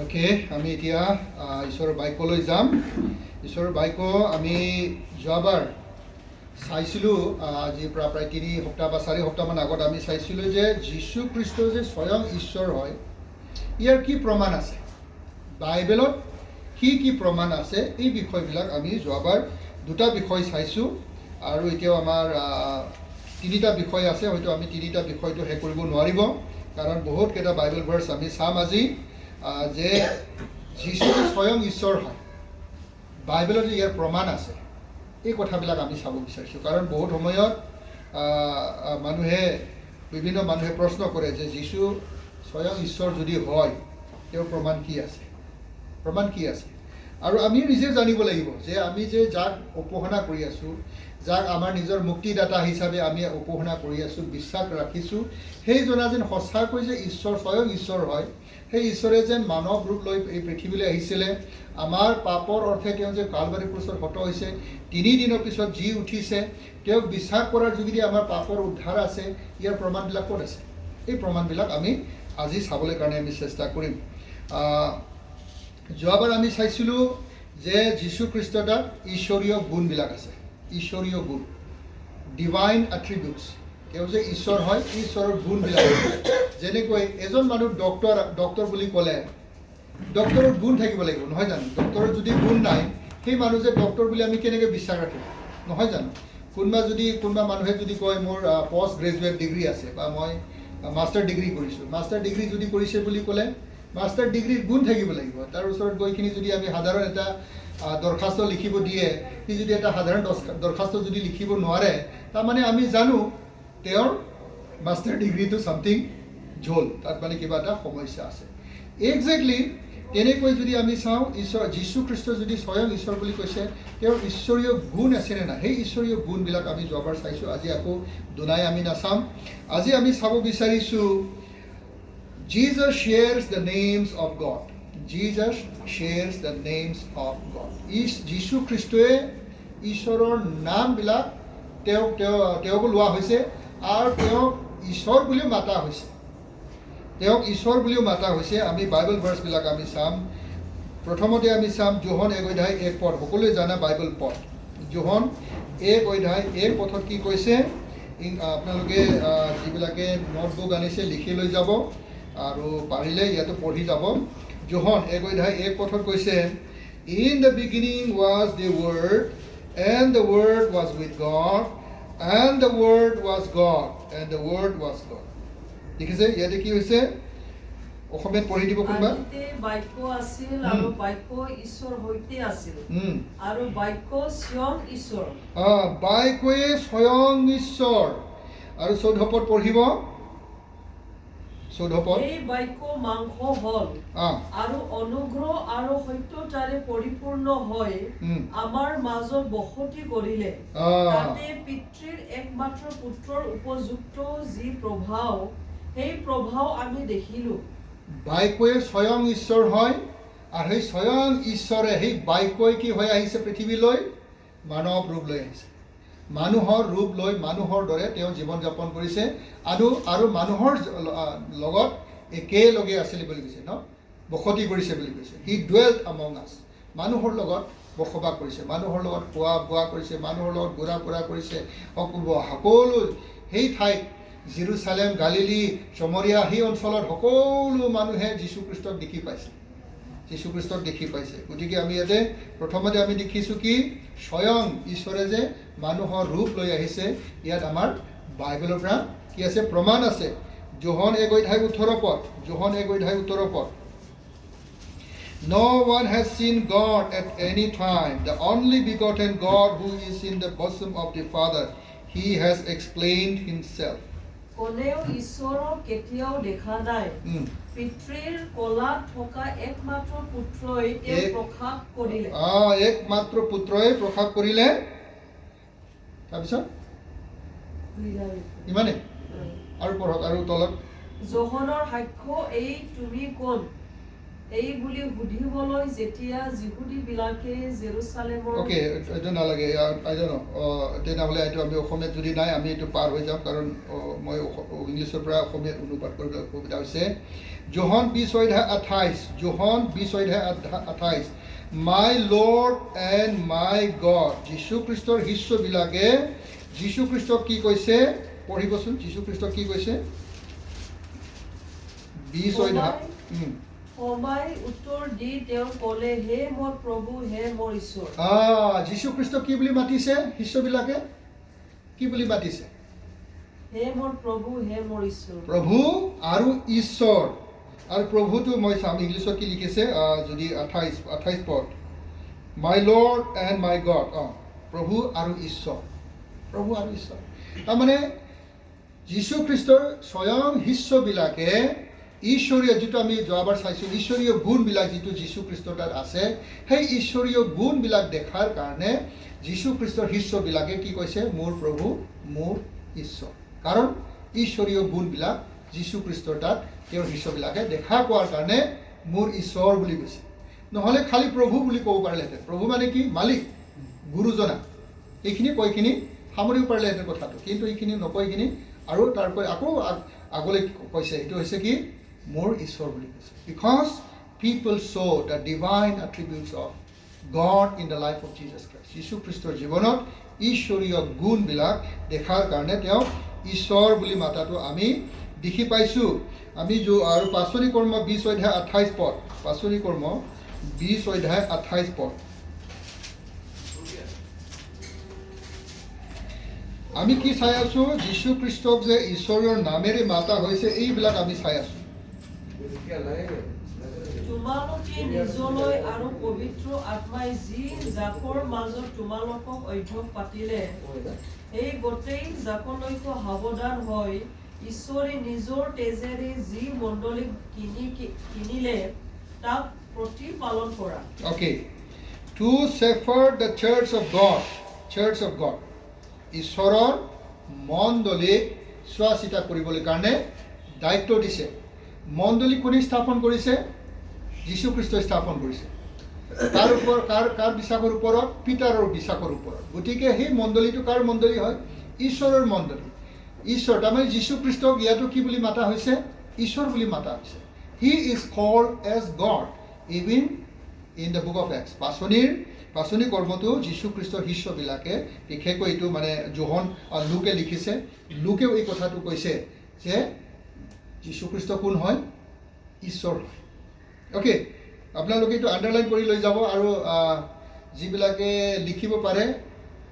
Okay আমি এতিয়া ঈশ্বৰৰ বাক্যলৈ যাম। ঈশ্বৰৰ বাক্য আমি যোৱাবাৰ চাইছিলোঁ, আজিৰ পৰা প্ৰায় 3 সপ্তাহ বা 4 সপ্তাহমান আগত আমি চাইছিলোঁ যে যীশু খ্ৰীষ্ট যে স্বয়ং ঈশ্বৰ হয়, ইয়াৰ কি প্ৰমাণ আছে, বাইবেলত কি প্ৰমাণ আছে, এই বিষয়বিলাক আমি যোৱাবাৰ 2টা বিষয় চাইছোঁ। আৰু এতিয়াও আমাৰ 3টা বিষয় আছে। হয়তো আমি 3টা বিষয়টো শেষ কৰিব নোৱাৰিব, কাৰণ বহুতকেইটা বাইবেল ভাৰ্ছ আমি চাম আজি যে যীশু স্বয়ং ঈশ্বৰ হয়, বাইবেলত ইয়াৰ প্ৰমাণ আছে, এই কথাবিলাক আমি চাব বিচাৰিছোঁ। কাৰণ বহুত সময়ত বিভিন্ন মানুহে প্ৰশ্ন কৰে যে যীশু স্বয়ং ঈশ্বৰ যদি হয়, তেওঁৰ প্ৰমাণ কি আছে, আৰু আমি নিজে জানিব লাগিব যে আমি যে যাক উপাসনা কৰি আছোঁ, যাক আমাৰ নিজৰ মুক্তিদাতা হিচাপে আমি উপাসনা কৰি আছোঁ, বিশ্বাস ৰাখিছোঁ, সেইজনা যেন সঁচাকৈ যে ঈশ্বৰ, স্বয়ং ঈশ্বৰ হয়, সেই ঈশ্বৰে যেন মানৱ ৰূপ লৈ এই পৃথিৱীলৈ আহিছিলে, আমাৰ পাপৰ অৰ্থে তেওঁ যে কালবাৰী ক্ৰুচত হত হৈছে, 3 দিনৰ পিছত জি উঠিছে, তেওঁক বিশ্বাস কৰাৰ যোগেদি আমাৰ পাপৰ উদ্ধাৰ আছে, ইয়াৰ প্ৰমাণবিলাক ক'ত আছে? এই প্ৰমাণবিলাক আমি আজি চাবলৈ কাৰণে আমি চেষ্টা কৰিম। যোৱাবাৰ আমি চাইছিলোঁ যে যীশু খ্ৰীষ্টৰ তাত ঈশ্বৰীয় গুণবিলাক আছে, ঈশ্বৰীয় গুণ, ডিভাইন এট্ৰিবিউটছ, তেওঁ যে ঈশ্বৰ হয়, ঈশ্বৰৰ গুণবিলাক আছে। যেনেকৈ এজন মানুহ ডক্তৰ বুলি ক'লে ডক্তৰৰ গুণ থাকিব লাগিব, নহয় জানো? ডক্তৰৰ যদি গুণ নাই, সেই মানুহ যে ডক্তৰ বুলি আমি কেনেকৈ বিশ্বাস ৰাখিম, নহয় জানো? কোনোবা মানুহে যদি কয় মোৰ পষ্ট গ্ৰেজুৱেট ডিগ্ৰী আছে, বা মই মাষ্টাৰ ডিগ্ৰী কৰিছোঁ, মাষ্টাৰ ডিগ্ৰী যদি কৰিছে বুলি ক'লে মাষ্টাৰ ডিগ্ৰীৰ গুণ থাকিব লাগিব। তাৰ ওচৰত গৈখিনি যদি আমি সাধাৰণ এটা দৰখাস্ত লিখিব দিয়ে, সি যদি এটা সাধাৰণ দৰখাস্ত যদি লিখিব নোৱাৰে, তাৰমানে আমি জানো তেওঁৰ মাষ্টাৰ ডিগ্ৰীটো ছামথিং ঝোল, তাত মানে কিবা এটা সমস্যা আছে। একজেক্টলি তেনেকৈ যদি আমি চাওঁ, যীশু খ্ৰীষ্ট যদি স্বয়ং ঈশ্বৰ বুলি কৈছে, তেওঁৰ ঈশ্বৰীয় গুণ আছেনে নাই, সেই ঈশ্বৰীয় গুণবিলাক আমি যোৱাবাৰ চাইছোঁ। আজি আকৌ দুনাই আমি নাচাম। আজি আমি চাব বিচাৰিছোঁ Jesus shares the names of God. Jesus shares the names of God. যীশু খ্ৰীষ্টই ঈশ্বৰৰ নামবিলাক তেওঁক লোৱা হৈছে, আৰু তেওঁক ঈশ্বৰ বুলিও মাতা হৈছে। আমি বাইবেল ভাৰ্ছবিলাক আমি চাম। প্ৰথমতে আমি চাম যোহন 1:1 সকলোৱে জানা বাইবেল পথ। যোহন 1:1 কি কৈছে, আপোনালোকে যিবিলাকে নোটবুক আনিছে লিখি লৈ যাব, আৰু পাৰিলে ইয়াতো পঢ়ি যাব। যোহন 1:1 কৈছে, in the beginning was the word, and the word was with god, and the word was god, and the word was god. দেখিছে ইয়াতে কি হৈছে? অসমীয়াত পঢ়ি দিব কোনোবা। বাক্য আছিল, আৰু বাক্য ঈশ্বৰ সৈতে আছিল, আৰু বাক্য স্বয়ং ঈশ্বৰ। বাক্যই স্বয়ং ঈশ্বৰ। আৰু 14 পদ পঢ়িব। 14 পদ। এই বাক্য মাংস হ'ল, আৰু অনুগ্ৰহ আৰু সত্যতাৰে পৰিপূৰ্ণ হৈ আমাৰ মাজত বসতি কৰিলে। তাতে পিতৃৰ একমাত্ৰ পুত্ৰৰ উপযুক্ত যি প্ৰভাৱ, সেই প্ৰভাৱ আমি দেখিলোঁ। বাক্যই স্বয়ং ঈশ্বৰ হয়, আৰু সেই স্বয়ং ঈশ্বৰে সেই বাক্যই কি হৈ আহিছে পৃথিৱীলৈ? মানৱ ৰূপ লৈ আহিছে। মানুহৰ ৰূপ লৈ মানুহৰ দৰে তেওঁ জীৱন যাপন কৰিছে, আৰু মানুহৰ লগত একেলগে আছিলে বুলি কৈছে, বসতি কৰিছে বুলি কৈছে। হি ডুৱেল্ট আমং আছ, মানুহৰ লগত বসবাস কৰিছে, মানুহৰ লগত খোৱা বোৱা কৰিছে, মানুহৰ লগত ঘূৰা ফুৰা কৰিছে। সকলো সেই ঠাইত জেৰুচালেম, গালিলী, চমৰীয়া, সেই অঞ্চলত সকলো মানুহে যীশু খ্ৰীষ্টক দেখি পাইছে। গতিকে আমি ইয়াতে প্ৰথমতে আমি দেখিছোঁ কি, স্বয়ং ঈশ্বৰে যে মানুহৰ ৰূপ লৈ আহিছে। ইয়াত আমাৰ বাইবেলৰ পৰা কি আছে? প্ৰমাণ আছে। যোহন 1:18 পদ। যোহন 1:18 পদ। No one has seen God at any time. The only begotten God who is in the bosom of the Father, he has explained himself. কোনেও ঈশ্বৰক কেতিয়াও দেখা নাই। পিতৃৰ কোলাত থকা একমাত্ৰ পুত্ৰই তেওঁ প্ৰকাশ কৰিলে। একমাত্ৰ পুত্ৰই প্ৰকাশ কৰিলে। তাৰপিছত ইমানে আৰু পঢ়ক, আৰু তলত। যোহনৰ সাক্ষ্য এই, তুমি কোন? এই বুলি সুধিবলৈ যেতিয়া যিহুদীবিলাকে জেৰুসালেমৰ ওকে এটা নালাগে আই ডোন্ট নো তেনেহ'লে এইটো আমি অসমীয়াত যদি নাই আমি এইটো পাৰ হৈ যাম কাৰণ মই ইংলিছৰ পৰা অসমীয়াত অনুবাদ কৰিবলৈ অসুবিধা হৈছে যোহন 20:28 যোহন 20:28 মাই লৰ্ড এণ্ড মাই গড যীশু খ্ৰীষ্টৰ শিষ্যবিলাকে যীশু খ্ৰীষ্টক কি কৈছে পঢ়িবচোন যীশু খ্ৰীষ্টক কি কৈছে 20:28 সমাই উত্তৰ দি তেওঁ ক'লে হে মোৰ প্ৰভু হে মোৰ ঈশ্বৰ যীশু খ্ৰীষ্টক কি বুলি মাতিছে শিষ্যবিলাকে কি বুলি মাতিছে হে মোৰ প্ৰভু হে মোৰ ঈশ্বৰ প্ৰভু আৰু ঈশ্বৰ আৰু প্ৰভুটো মই চাম ইংলিছত কি লিখিছে যদি 28 পদ মাই লৰ্ড এণ্ড মাই গড প্ৰভু আৰু ঈশ্বৰ তাৰমানে যীশু খ্ৰীষ্টৰ স্বয়ং শিষ্যবিলাকে ঈশ্বৰীয় যিটো আমি যোৱাবাৰ চাইছোঁ ঈশ্বৰীয় গুণবিলাক যিটো যীশু খ্ৰীষ্টৰ তাত আছে সেই ঈশ্বৰীয় গুণবিলাক দেখাৰ কাৰণে যীশু খ্ৰীষ্টৰ শিষ্যবিলাকে কি কৈছে মোৰ প্ৰভু মোৰ ঈশ্বৰ কাৰণ ঈশ্বৰীয় গুণবিলাক যীশু খ্ৰীষ্টৰ তাত তেওঁৰ শিষ্যবিলাকে দেখা পোৱাৰ কাৰণে মোৰ ঈশ্বৰ বুলি কৈছে নহ'লে খালি প্ৰভু বুলি ক'ব পাৰিলেহেঁতেন প্ৰভু মানে কি মালিক গুৰুজনা এইখিনি কৈখিনি সামৰিব পাৰিলেহেঁতেন কথাটো কিন্তু এইখিনি নকৈ কিনি আৰু তাৰপৰা আকৌ আগলৈ কৈছে এইটো হৈছে কি মোৰ ঈশ্বৰ বুলি কৈছে বিকজ পিপল শ' the divine attributes of god in the life of Jesus Christ যীশু খ্ৰীষ্টৰ জীৱনত ঈশ্বৰীয় গুণবিলাক দেখাৰ কাৰণে তেওঁক ঈশ্বৰ বুলি মাতাটো আমি দেখি পাইছোঁ আমি আৰু পাচনি কৰ্ম 20:28 পদ পাচনি কৰ্ম 20:28 পদ আমি কি চাই আছোঁ যীশু খ্ৰীষ্টক যে ঈশ্বৰৰ নামেৰে মাতা হৈছে এইবিলাক আমি চাই আছোঁ তোমালোকে নিজলৈ আৰু পবিত্ৰ আত্মাই যি জাকৰ মাজত তোমালোকক অধ্যক পাতিলে এই গোটেই জাকলৈকো সাৱধান হৈ ঈশ্বৰে নিজৰ তেজেৰে যি মণ্ডলীক কিনিলে তাক প্ৰতিপালন কৰা Okay. To shepherd the church of God. ঈশ্বৰৰ মণ্ডলীক চোৱা চিতা কৰিবলৈ কাৰণে দায়িত্ব দিছে মণ্ডলী কোনে স্থাপন কৰিছে যীশু খ্ৰীষ্টই স্থাপন কৰিছে তাৰ ওপৰত কাৰ বিশ্বাসৰ ওপৰত পিতাৰৰ বিশ্বাসৰ ওপৰত গতিকে সেই মণ্ডলীটো কাৰ মণ্ডলী হয় ঈশ্বৰৰ মণ্ডলী ঈশ্বৰ তাৰমানে যীশু খ্ৰীষ্টক ইয়াতো কি বুলি মাতা হৈছে ঈশ্বৰ বুলি মাতা হৈছে he is called as God even in the book of এক্স পাচনি কৰ্মটো যীশু খ্ৰীষ্টৰ শিষ্যবিলাকে বিশেষকৈ এইটো মানে যোহন লুকে লিখিছে লুকেও এই কথাটো কৈছে যে যীশু খ্ৰীষ্ট কোন হয় ঈশ্বৰ হয় অ'কে আপোনালোকে এইটো আণ্ডাৰলাইন কৰি লৈ যাব আৰু যিবিলাকে লিখিব পাৰে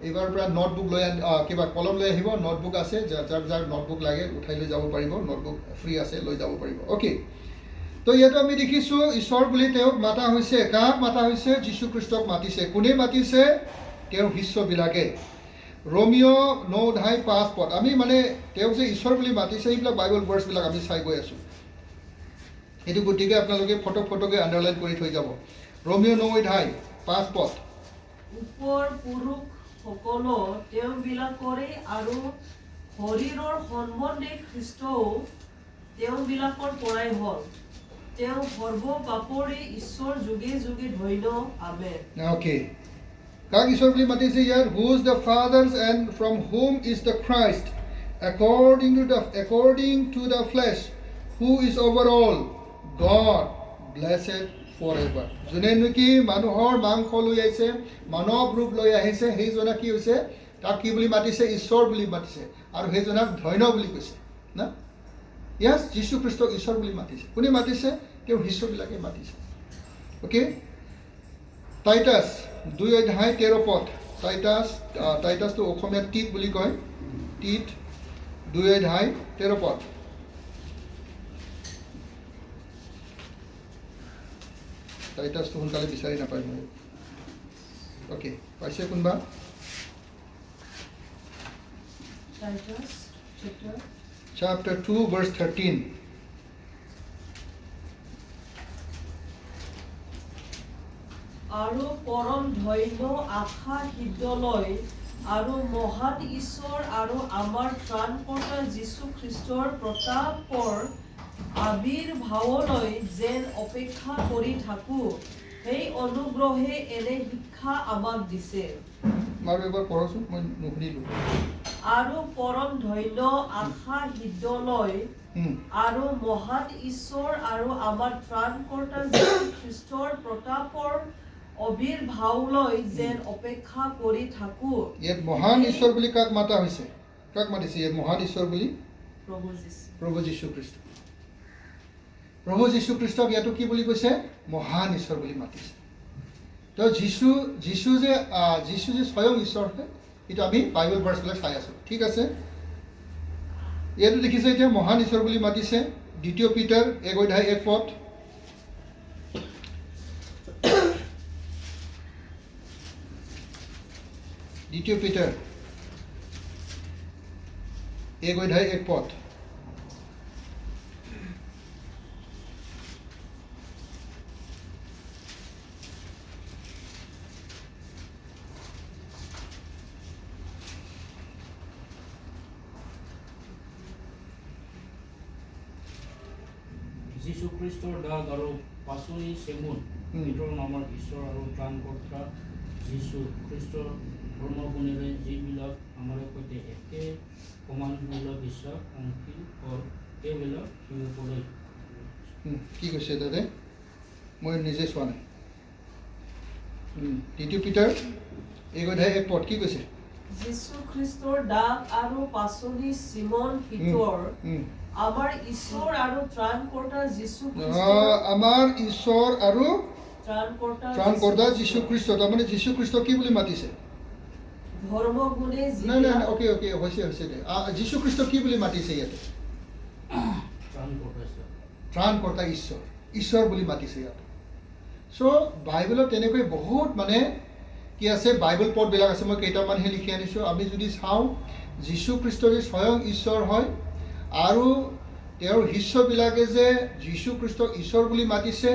এইবাৰৰ পৰা নোটবুক লৈ কিবা কলম লৈ আহিব নোটবুক আছে যাৰ নোটবুক লাগে উঠাই লৈ যাব পাৰিব নোটবুক ফ্ৰী আছে লৈ যাব পাৰিব অ'কে তো ইয়াতো আমি দেখিছোঁ ঈশ্বৰ বুলি তেওঁক মাতা হৈছে কাক মাতা হৈছে যীশু খ্ৰীষ্টক মাতিছে কোনে মাতিছে তেওঁৰ শিষ্যবিলাকে ৰোমিঅ 9:5 পদ আমি মানে তেওঁক যে ঈশ্বৰ বুলি মাতিছে এইবিলাক বাইবল ভাৰ্ছবিলাক আমি চাই গৈ আছোঁ এইটো গতিকে আপোনালোকে ফটোকে আণ্ডাৰলাইন কৰি থৈ যাব ৰোমিঅ 9:5 পদ ওপৰ পুৰুষসকলো তেওঁবিলাকৰে আৰু শৰীৰৰ সম্বন্ধে খ্ৰীষ্টও তেওঁবিলাকৰ পৰাই হ'ল তেওঁ সৰ্ব পাপৰে ঈশ্বৰ যুগে যুগে ধন্য আমেন Okay. কাক ঈশ্বৰ বুলি মাতিছে ইয়াত who is the fathers and from whom is the Christ according to the flesh who is over all God blessed forever যোনে নেকি মানুহৰ মাংস লৈ আহিছে মানৱ ৰূপ লৈ আহিছে সেইজনা কি হৈছে তাক কি বুলি মাতিছে ঈশ্বৰ বুলি মাতিছে আৰু সেইজনাক ধন্য বুলি কৈছে না ইয়াস যীশু খ্ৰীষ্টক ঈশ্বৰ বুলি মাতিছে কোনে মাতিছে তেওঁ শিষ্যবিলাকে মাতিছে অ'কে টাইটাছ 2:13 পদ টাইটাছটো অসমীয়াত টিট বুলি কয় টিট 2:13 পদ টাইটাছটো সোনকালে বিচাৰি নাপায় মই অ'কে পাইছে কোনোবা Titus chapter 2 verse 13 আৰু পৰম ধন্য আশা হৃদয়লৈ আৰু মহান ঈশ্বৰ আৰু আমাৰ ত্ৰাণকৰ্তা যীশু খ্ৰীষ্টৰ প্ৰতাপৰ আবিৰ্ভাৱলৈ যেন অপেক্ষা কৰি থাকো সেই অনুগ্ৰহে এনে শিক্ষা আমাক দিছে আৰু এবাৰ পঢ়াচোন মই নুশুনিলো আৰু পৰম ধন্য আশা হৃদয়লৈ আৰু মহান ঈশ্বৰ আৰু আমাৰ ত্ৰাণকৰ্তা যীশু খ্ৰীষ্টৰ প্ৰতাপৰ আবিৰ্ভাৱলৈ যেন অপেক্ষা কৰি থাকো ইয়াত মহান ঈশ্বৰ বুলি কাক মাতা হৈছে কাক মাতিছে ইয়াত মহান ঈশ্বৰ বুলি প্ৰভু যীশু খ্ৰীষ্ট প্ৰভু যীশু খ্ৰীষ্টক ইয়াতো কি বুলি কৈছে মহান ঈশ্বৰ বুলি মাতিছে তো যীশু যে স্বয়ং ঈশ্বৰ হয় এইটো আমি বাইবেল ভাৰ্চবিলাক চাই আছোঁ ঠিক আছে ইয়াতো দেখিছে এতিয়া মহান ঈশ্বৰ বুলি মাতিছে 2 পিটাৰ 1:1 2 পিটাৰ 1:1 যীশু খ্ৰীষ্টৰ দাগ আৰু পাচনি চেমুন ভিতৰৰ নামৰ ঈশ্বৰ আৰু ত্ৰাণকৰ্তা যীশু খ্ৰীষ্টৰ ধৰ্মগুণেৰে যিবিলাক আমাৰ সৈতে একে সমানমূল্য বিশ্বাস অংশী হ'ল সেইবিলাক সিহঁতলৈ কি কৈছে দাদা মই নিজে চোৱা নাই 2 পিটাৰ 1:1 কি কৈছে যীশু খ্ৰীষ্টৰ দাগ আৰু পাচনি চিমন পিতৰ আমাৰ ঈশ্বৰ আৰু ত্ৰাণকৰ্তা যীশু খ্ৰীষ্টৰ আমাৰ ঈশ্বৰ আৰু ত্ৰাণকৰ্তা যীশু খ্ৰীষ্ট তাৰমানে যীশু খ্ৰীষ্ট কি বুলি মাতিছে ধৰ্মগুণে নাই নাই অ'কে হৈছে দে যীশু খ্ৰীষ্ট কি বুলি মাতিছে ইয়াতে ত্ৰাণকৰ্তা ঈশ্বৰ বুলি মাতিছে ইয়াত চ' বাইবেলত তেনেকৈ বহুত মানে কি আছে বাইবেল পদবিলাক আছে মই কেইটামানহে লিখি আনিছোঁ আমি যদি চাওঁ যীশু খ্ৰীষ্ট যে স্বয়ং ঈশ্বৰ হয় আৰু তেওঁৰ শিষ্যবিলাকে যে যীশু খ্ৰীষ্টক ঈশ্বৰ বুলি মাতিছে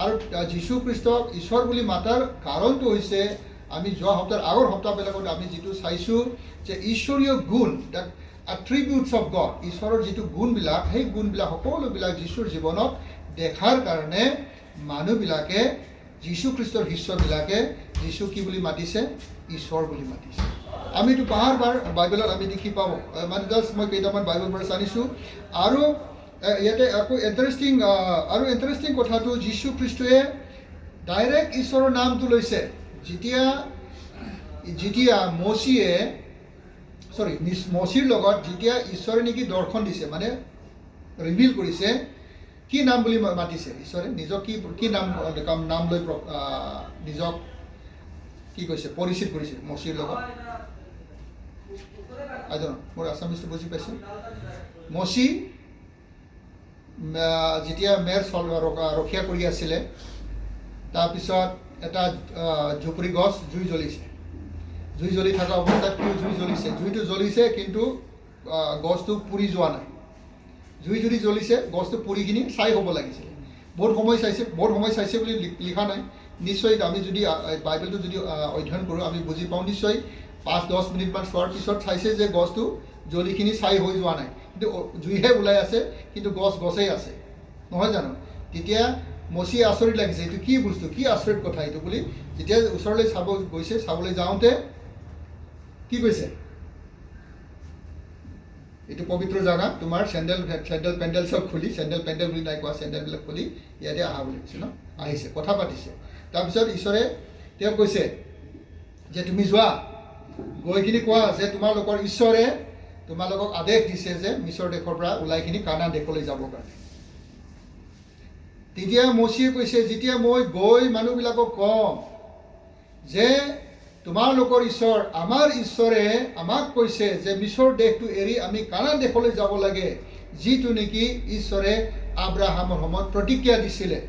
আৰু যীশু খ্ৰীষ্টক ঈশ্বৰ বুলি মাতাৰ কাৰণটো হৈছে আমি যোৱা আগৰ সপ্তাহবিলাকত আমি যিটো চাইছোঁ যে ঈশ্বৰীয় গুণ দ্য এট্ৰিবিউটছ অফ গড ঈশ্বৰৰ যিটো গুণবিলাক সেই গুণবিলাক সকলোবিলাক যীশুৰ জীৱনত দেখাৰ কাৰণে মানুহবিলাকে যীশু খ্ৰীষ্টৰ শিষ্যবিলাকে যীশু কি বুলি মাতিছে ঈশ্বৰ বুলি মাতিছে আমিতো বাৰ বাইবেলত আমি দেখি পাওঁ মানে জাষ্ট মই কেইটামান বাইবেল ভাৰ্চ আনিছোঁ আৰু ইয়াতে আকৌ ইণ্টাৰেষ্টিং কথাটো যীশু খ্ৰীষ্টই ডাইৰেক্ট ঈশ্বৰৰ নামটো লৈছে যেতিয়া মচিৰ লগত যেতিয়া ঈশ্বৰে নেকি দৰ্শন দিছে মানে ৰিভিল কৰিছে কি নাম বুলি মাতিছে ঈশ্বৰে নিজক কি নাম লৈ নিজক কি কৈছে পৰিচিত কৰিছে মচিৰ লগত মোৰ আছামিজটো বুজি পাইছে মচি যেতিয়া মেৰ ৰখীয়া কৰি আছিলে তাৰপিছত এটা ঝুপৰি গছ জুই জ্বলি থকা অৱস্থাত কিয় জুই জ্বলিছে জুইটো জ্বলিছে কিন্তু গছটো পুৰি যোৱা নাই জুই যদি জ্বলিছে গছটো পুৰি কিনি ছাই হ'ব লাগিছিলে বহুত সময় চাইছে বুলি লিখা নাই নিশ্চয় আমি যদি বাইবেলটো যদি অধ্যয়ন কৰোঁ আমি বুজি পাওঁ নিশ্চয় 5-10 মিনিটমান চোৱাৰ পিছত চাইছে যে গছটো জ্বলিখিনি ছাই হৈ যোৱা নাই কিন্তু জুইহে ওলাই আছে কিন্তু গছেই আছে নহয় জানো তেতিয়া মচি আচৰিত লাগিছে এইটো কি বস্তু কি আচৰিত কথা এইটো বুলি যেতিয়া ওচৰলৈ চাবলৈ যাওঁতে কি কৈছে এইটো পবিত্ৰ জাগা তোমাৰ চেণ্ডেল পেণ্ডেল চব খুলি চেণ্ডেল পেণ্ডেল বুলি নাই কোৱা চেণ্ডেলবিলাক খুলি ইয়াতে আহা বুলি কৈছে ন আহিছে কথা পাতিছে তাৰপিছত ঈশ্বৰে তেওঁক কৈছে যে তুমি যোৱা গৈ কিনি কোৱা যে তোমালোকৰ ঈশ্বৰে তোমালোকক আদেশ দিছে যে মিছৰ দেশৰ পৰা ওলাই কিনি কানান দেশলৈ যাবৰ কাৰণে তেতিয়া মচিয়ে কৈছে যেতিয়া মই গৈ মানুহবিলাকক কওঁ যে তোমালোকৰ ঈশ্বৰ আমাৰ ঈশ্বৰে আমাক কৈছে যে মিছৰ দেশটো এৰি আমি কানান দেশলৈ যাব লাগে যিটো নেকি ঈশ্বৰে আব্ৰাহামৰ সময়ত প্ৰতিজ্ঞা দিছিলে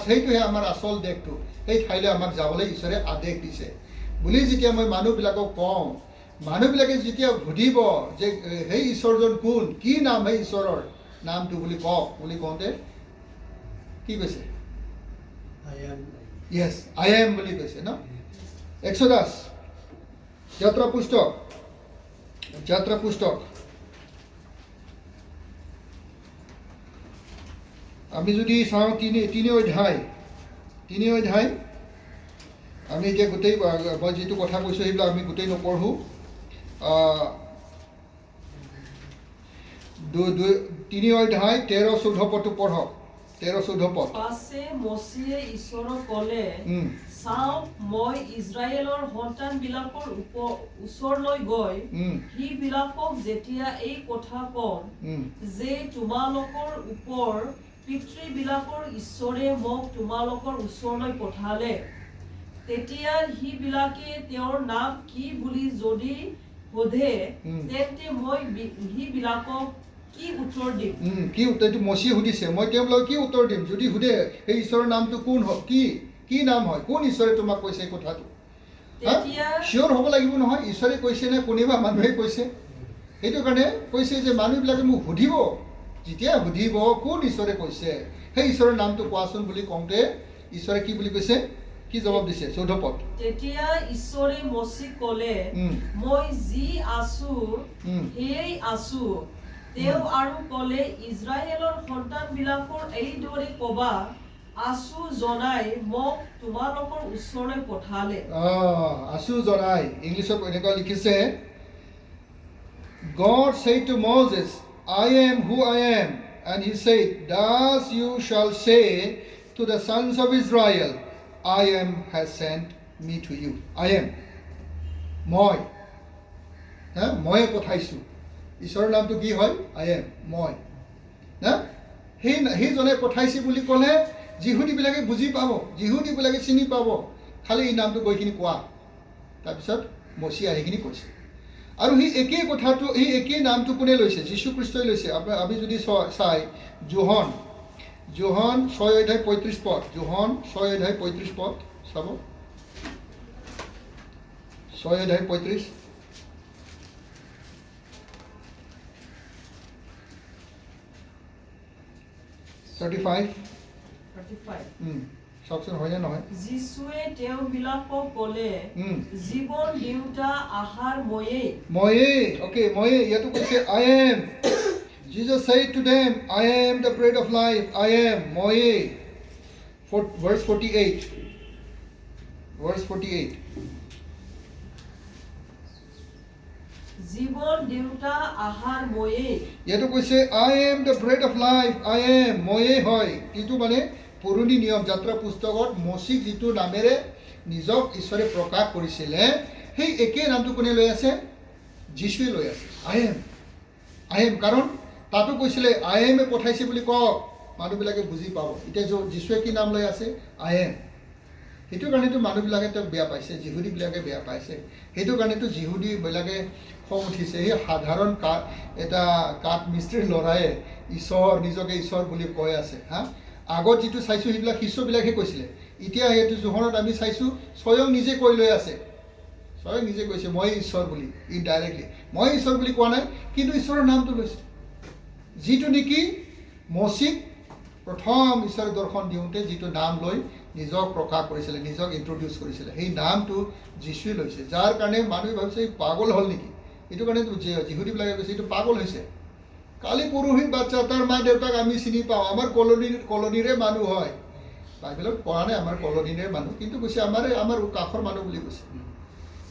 সেইটোহে আমাৰ আচল দেশটো সেই ঠাইলৈ আমাক যাবলৈ ঈশ্বৰে আদেশ দিছে বুলি যেতিয়া মই মানুহবিলাকক কওঁ মানুহবিলাকে যেতিয়া সুধিব যে সেই ঈশ্বৰজন কোন কি নাম সেই ঈশ্বৰৰ নামটো বুলি কওক বুলি কওঁতে কি কৈছে য়েছ আই এম বুলি কৈছে ন এক্সোডাছ যাত্ৰা পুস্তক 32 আমি যদি চাওঁ তিনি অধ্যায় আমি এতিয়া গোটেই মই যিটো কথা কৈছোঁ সেইবিলাক আমি গোটেই নপঢ়োঁ 3 অধ্যায় 13-14 পদটো পঢ়ক 13-14 পদ পাছে মচিয়ে ঈশ্বৰক ক'লে চাওক মই ইজৰাইলৰ সন্তানবিলাকৰ ওচৰলৈ গৈ সিবিলাকক যেতিয়া এই কথা কওঁ যে তোমালোকৰ ওপৰ পিতৃবিলাকৰ ঈশ্বৰে মোক তোমালোকৰ ওচৰলৈ পঠালে তেতিয়া সিবিলাকে তেওঁৰ নাম কি বুলি যদি সোধে তেন্তে মই সিবিলাকক কি উত্তৰ দিম কি উত্তৰটো মচিয়ে সুধিছে মই তেওঁলোকক কি উত্তৰ দিম যদি সোধে সেই ঈশ্বৰৰ নামটো কোন হয় কি নাম হয় কোন ঈশ্বৰে তোমাক কৈছে এই কথাটো চিয়ৰ হ'ব লাগিব নহয় ঈশ্বৰে কৈছে নে কোনোবা মানুহে কৈছে সেইটো কাৰণে কৈছে যে মানুহবিলাকে মোক সুধিব যেতিয়া সুধিব কোন ঈশ্বৰে কৈছে সেই ঈশ্বৰৰ নামটো কোৱাচোন বুলি কওঁতে ঈশ্বৰে কি বুলি কৈছে কি জবাব দিছে 14 পদ তেতিয়া ঈশ্বৰে মচিক ক'লে মই যি আছো সেয়েই আছো তেওঁ আৰু ক'লে ইজৰাইলৰ সন্তানবিলাকৰ এইদৰে ক'বা আছো জনাই মোক তোমালোকৰ ওচৰলৈ পঠালে আছো জনাই ইংলিছত এনেকুৱা লিখিছে God said to Moses, I am who I am. And he said, thus you shall say to the sons of Israel, I am has sent me to you. I am. মই ময়ে পঠাইছো ঈশ্বৰৰ নামটো কি হয় I am মই সেইজনে পঠাইছে বুলি ক'লে যিহুদীবিলাকে বুজি পাব যিহুদীবিলাকে চিনি পাব খালি এই নামটো গৈখিনি কোৱা তাৰপিছত মচিয়ে সেইখিনি কৈছে আৰু সেই একেই কথাটো এই একেই নামটো কোনে লৈছে যীশুখ্ৰীষ্টই লৈছে আমি যদি চাই যোহন 6 অধ্যায় 35 পদ যোহন 6 অধ্যায় 35 পদ চাব 6 অধ্যায় 35 35 চাওকচোন হয়নে নহয় যীশুৱে তেওঁবিলাকক ক'লে জীৱন দিওঁতা আহাৰ ময়ে ময়ে ইয়াতো কৈছে I am Jesus said to them I am the bread of life I am ময়ে verse 48 জীৱন দিওঁতা আহাৰ ময়ে ইয়াতো কৈছে I am the bread of life I am ময়ে হয় কিন্তু মানে পুৰণি নিয়ম যাত্ৰা পুস্তকত মচিক যিটো নামেৰে নিজক ঈশ্বৰে প্ৰকাশ কৰিছিলে সেই একে নামটো কোনে লৈ আছে যীশুৱে লৈ আছে I am কাৰণ তাতো কৈছিলে I am এ পঠাইছে বুলি কওক মানুহবিলাকে বুজি পাব এতিয়া যীশুৱে কি নাম লৈ আছে I am সেইটো কাৰণেতো মানুহবিলাকে তেওঁক বেয়া পাইছে যিহুদীবিলাকে বেয়া পাইছে সেইটো কাৰণেতো যিহুদীবিলাকে খং উঠিছে সেই সাধাৰণ এটা কাঠ মিস্ত্ৰীৰ ল'ৰাই নিজকে ঈশ্বৰ বুলি কৈ আছে আগত যিটো চাইছোঁ সেইবিলাক শিষ্যবিলাকে কৈছিলে এতিয়া সেইটো যোহনত আমি চাইছোঁ স্বয়ং নিজে কৈ লৈ আছে স্বয়ং নিজে কৈছে মই ঈশ্বৰ বুলি ইনডাইৰেক্টলি মই ঈশ্বৰ বুলি কোৱা নাই কিন্তু ঈশ্বৰৰ নামটো লৈছে যিটো নেকি মচিক প্ৰথম ঈশ্বৰে দৰ্শন দিওঁতে যিটো নাম লৈ নিজক প্ৰকাশ কৰিছিলে নিজক ইন্ট্ৰডিউচ কৰিছিলে সেই নামটো যীশুৱে লৈছে যাৰ কাৰণে মানুহে ভাবিছে পাগল হ'ল নেকি এইটো কাৰণে যিহুদীবিলাকে কৈছে এইটো পাগল হৈছে কালি পৰহি বাচ্চা তাৰ মা দেউতাক আমি চিনি পাওঁ আমাৰ কলনীৰে মানুহ হয় বাইবেলত পঢ়া নাই আমাৰ কলনীৰে মানুহ কিন্তু কৈছে আমাৰ কাষৰ মানুহ বুলি কৈছে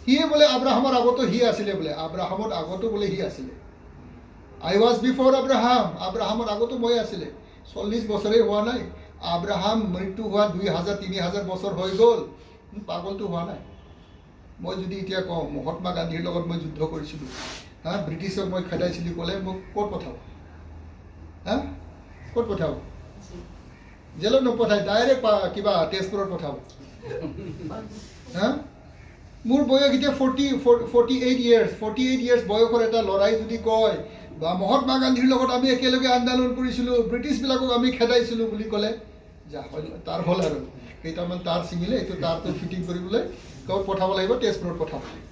সিয়ে বোলে আব্ৰাহামৰ আগতো সি আছিলে বোলে আব্ৰাহামৰ আগতো বোলে সি আছিলে I was before আব্ৰাহামৰ আগতো মই আছিলে 40 বছৰেই হোৱা নাই আব্ৰাহাম মৃত্যু হোৱা 2000-3000 বছৰ হৈ গ'ল পাগলটো হোৱা নাই মই যদি এতিয়া কওঁ মহাত্মা গান্ধীৰ লগত মই যুদ্ধ কৰিছিলোঁ ব্ৰিটিছক মই খেদাইছিলোঁ ক'লে মোক ক'ত পঠাব ক'ত পঠাব জেলত নপঠায় ডাইৰেক্ট কিবা তেজপুৰত পঠাব মোৰ বয়স এতিয়া 48 ইয়াৰ্ছ বয়সৰ এটা ল'ৰাই যদি কয় বা মহাত্মা গান্ধীৰ লগত আমি একেলগে আন্দোলন কৰিছিলোঁ ব্ৰিটিছবিলাকক আমি খেদাইছিলোঁ বুলি ক'লে যা হ'ল তাৰ হ'ল আৰু কেইটামান তাৰ ছিঙিলে এইটো তাৰটো ফিটিং কৰিবলৈ ক'ত পঠাব লাগিব তেজপুৰত পঠাব লাগিব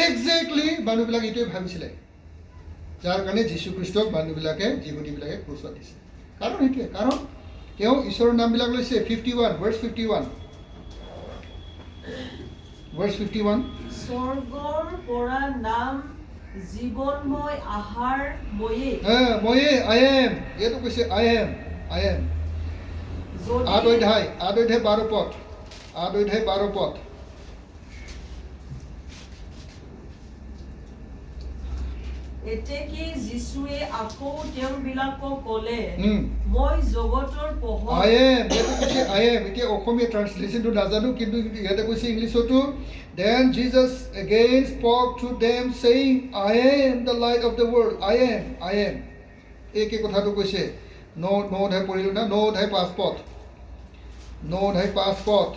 একজেক্টলি মানুহবিলাক এইটোৱে ভাবিছিলে যাৰ কাৰণে যীশুখ্ৰীষ্টক মানুহবিলাকে যিহুদীবিলাকে ক্ৰুচত দিছে কাৰণ সেইটোৱে কাৰণ তেওঁ ঈশ্বৰৰ নামবিলাক লৈছে 51 verse 51 স্বৰ্গৰ পৰা নাম জীৱনময় আহাৰ ময়ে ময়ে I am ইয়াতো কৈছে I am I am. যদি 8 অধ্যায় 12 পদ 8 অধ্যায় 12 পদ এতেকে যীশুৱে আকৌ তেওঁবিলাকক ক'লে হুম। মই জগতৰ পোহৰ I am, ইয়াতে কৈছে I am, এতিয়া অসমীয়া ট্ৰান্সলেশ্যনটো নাজানো কিন্তু ইয়াতে কৈছে ইংলিছতো then Jesus again spoke to them saying I am the light of the world. I am একে কথাটো কৈছে ন অধ্যায় পঢ়িলো না 9 অধ্যায় 5 পদ 9 অধ্যায় 5 পদ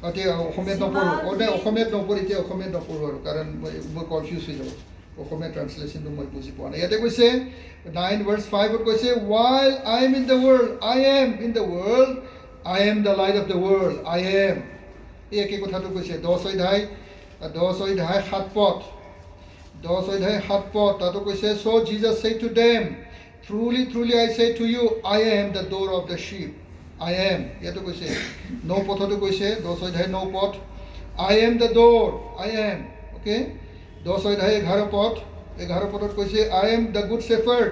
এতিয়া অসমীয়াত নপঢ়ো অসমীয়াত নপঢ়ি এতিয়া অসমীয়াত নপঢ়ো আৰু কাৰণ মই কনফিউজ হৈ যাব অসমীয়া ট্ৰান্সলেশ্যনটো মই বুজি পোৱা নাই ইয়াতে কৈছে 9 verse 5 ত কৈছে while I am in the world I am in the world I am the light of the world I am এই একে কথাটো কৈছে 10 অধ্যায় 7 পদ 10 অধ্যায় 7 পদ তাতো কৈছে so Jesus said to them truly I say to you I am the door of the sheep I am ইয়াতো কৈছে 9 পদতো কৈছে 10 অধ্যায় 9 পদ I am the door I am okay 10 অধ্যায় 11 পদত কৈছে I am the good shepherd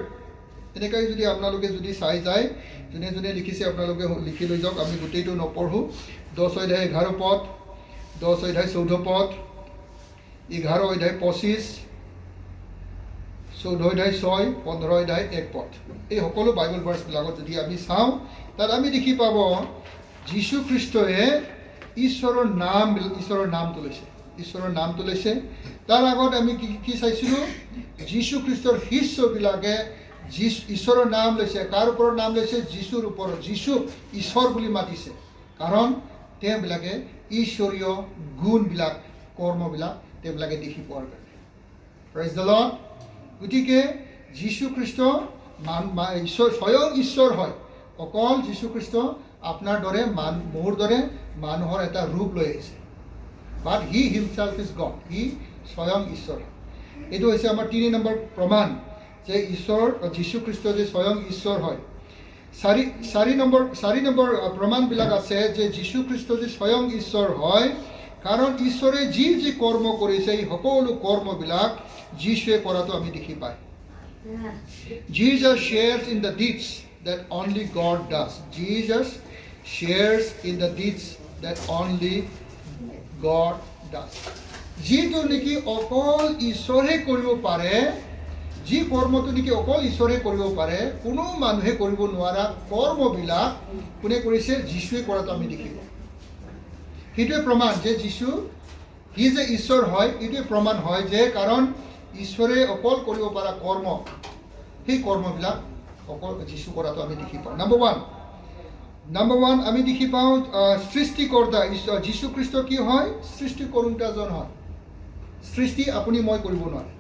এনেকৈ যদি আপোনালোকে যদি চাই যায় যোনে লিখিছে আপোনালোকে লিখি লৈ যাওক আমি গোটেইটো নপঢ়ো 10 অধ্যায় 11 পদ 10 অধ্যায় 14 পদ 11 অধ্যায় 25 14 অধ্যায় 6 15 অধ্যায় 1 পদ এই সকলো বাইবেল ভাৰ্চবিলাকত যদি আমি চাওঁ তাত আমি দেখি পাব যীশু খ্ৰীষ্টই ঈশ্বৰৰ নামটো লৈছে তাৰ আগত আমি কি চাইছিলোঁ যীশু খ্ৰীষ্টৰ শিষ্যবিলাকে ঈশ্বৰৰ নাম লৈছে কাৰ ওপৰত নাম লৈছে যীশুৰ ওপৰত যীশুক ঈশ্বৰ বুলি মাতিছে কাৰণ তেওঁবিলাকে ঈশ্বৰীয় গুণবিলাক কৰ্মবিলাক তেওঁবিলাকে দেখি পোৱাৰ কাৰণে প্ৰেইজ দ্য লৰ্ড গতিকে যীশু খ্ৰীষ্ট স্বয়ং ঈশ্বৰ হয় অকল যীশু খ্ৰীষ্ট আপোনাৰ দৰে মোৰ দৰে মানুহৰ এটা ৰূপ লৈ আহিছে but he himself is God he স্বয়ং ঈশ্বৰ এইটো হৈছে আমাৰ 3 নম্বৰ প্ৰমাণ যে ঈশ্বৰ যীশু খ্ৰীষ্ট যে স্বয়ং ঈশ্বৰ হয় 4 নম্বৰ প্ৰমাণবিলাক আছে যে যীশু খ্ৰীষ্ট যে স্বয়ং ঈশ্বৰ হয় কাৰণ ঈশ্বৰে যি কৰ্ম কৰিছে এই সকলো কৰ্মবিলাক যীশুৱে কৰাটো আমি দেখি পাই Jesus shares in the deeds that only God does. Jesus shares in the deeds that only God does. যিটো নেকি অকল ঈশ্বৰে কৰিব পাৰে যি কৰ্মটো নেকি অকল ঈশ্বৰে কৰিব পাৰে কোনো মানুহে কৰিব নোৱাৰা কৰ্মবিলাক কোনে কৰিছে যীশুৱে কৰাটো আমি দেখিব সেইটোৱে প্ৰমাণ যে যীশু সি যে ঈশ্বৰ হয় এইটোৱে প্ৰমাণ হয় যে কাৰণ ঈশ্বৰে অকল কৰিব পৰা কৰ্ম সেই কৰ্মবিলাক অকল যীশু কৰাটো আমি দেখি পাওঁ নাম্বাৰ ওৱান আমি দেখি পাওঁ সৃষ্টিকৰ্তা যীশু খ্ৰীষ্ট কি হয় সৃষ্টিকৰ্তাজন হয় সৃষ্টি আপুনি মই কৰিব নোৱাৰে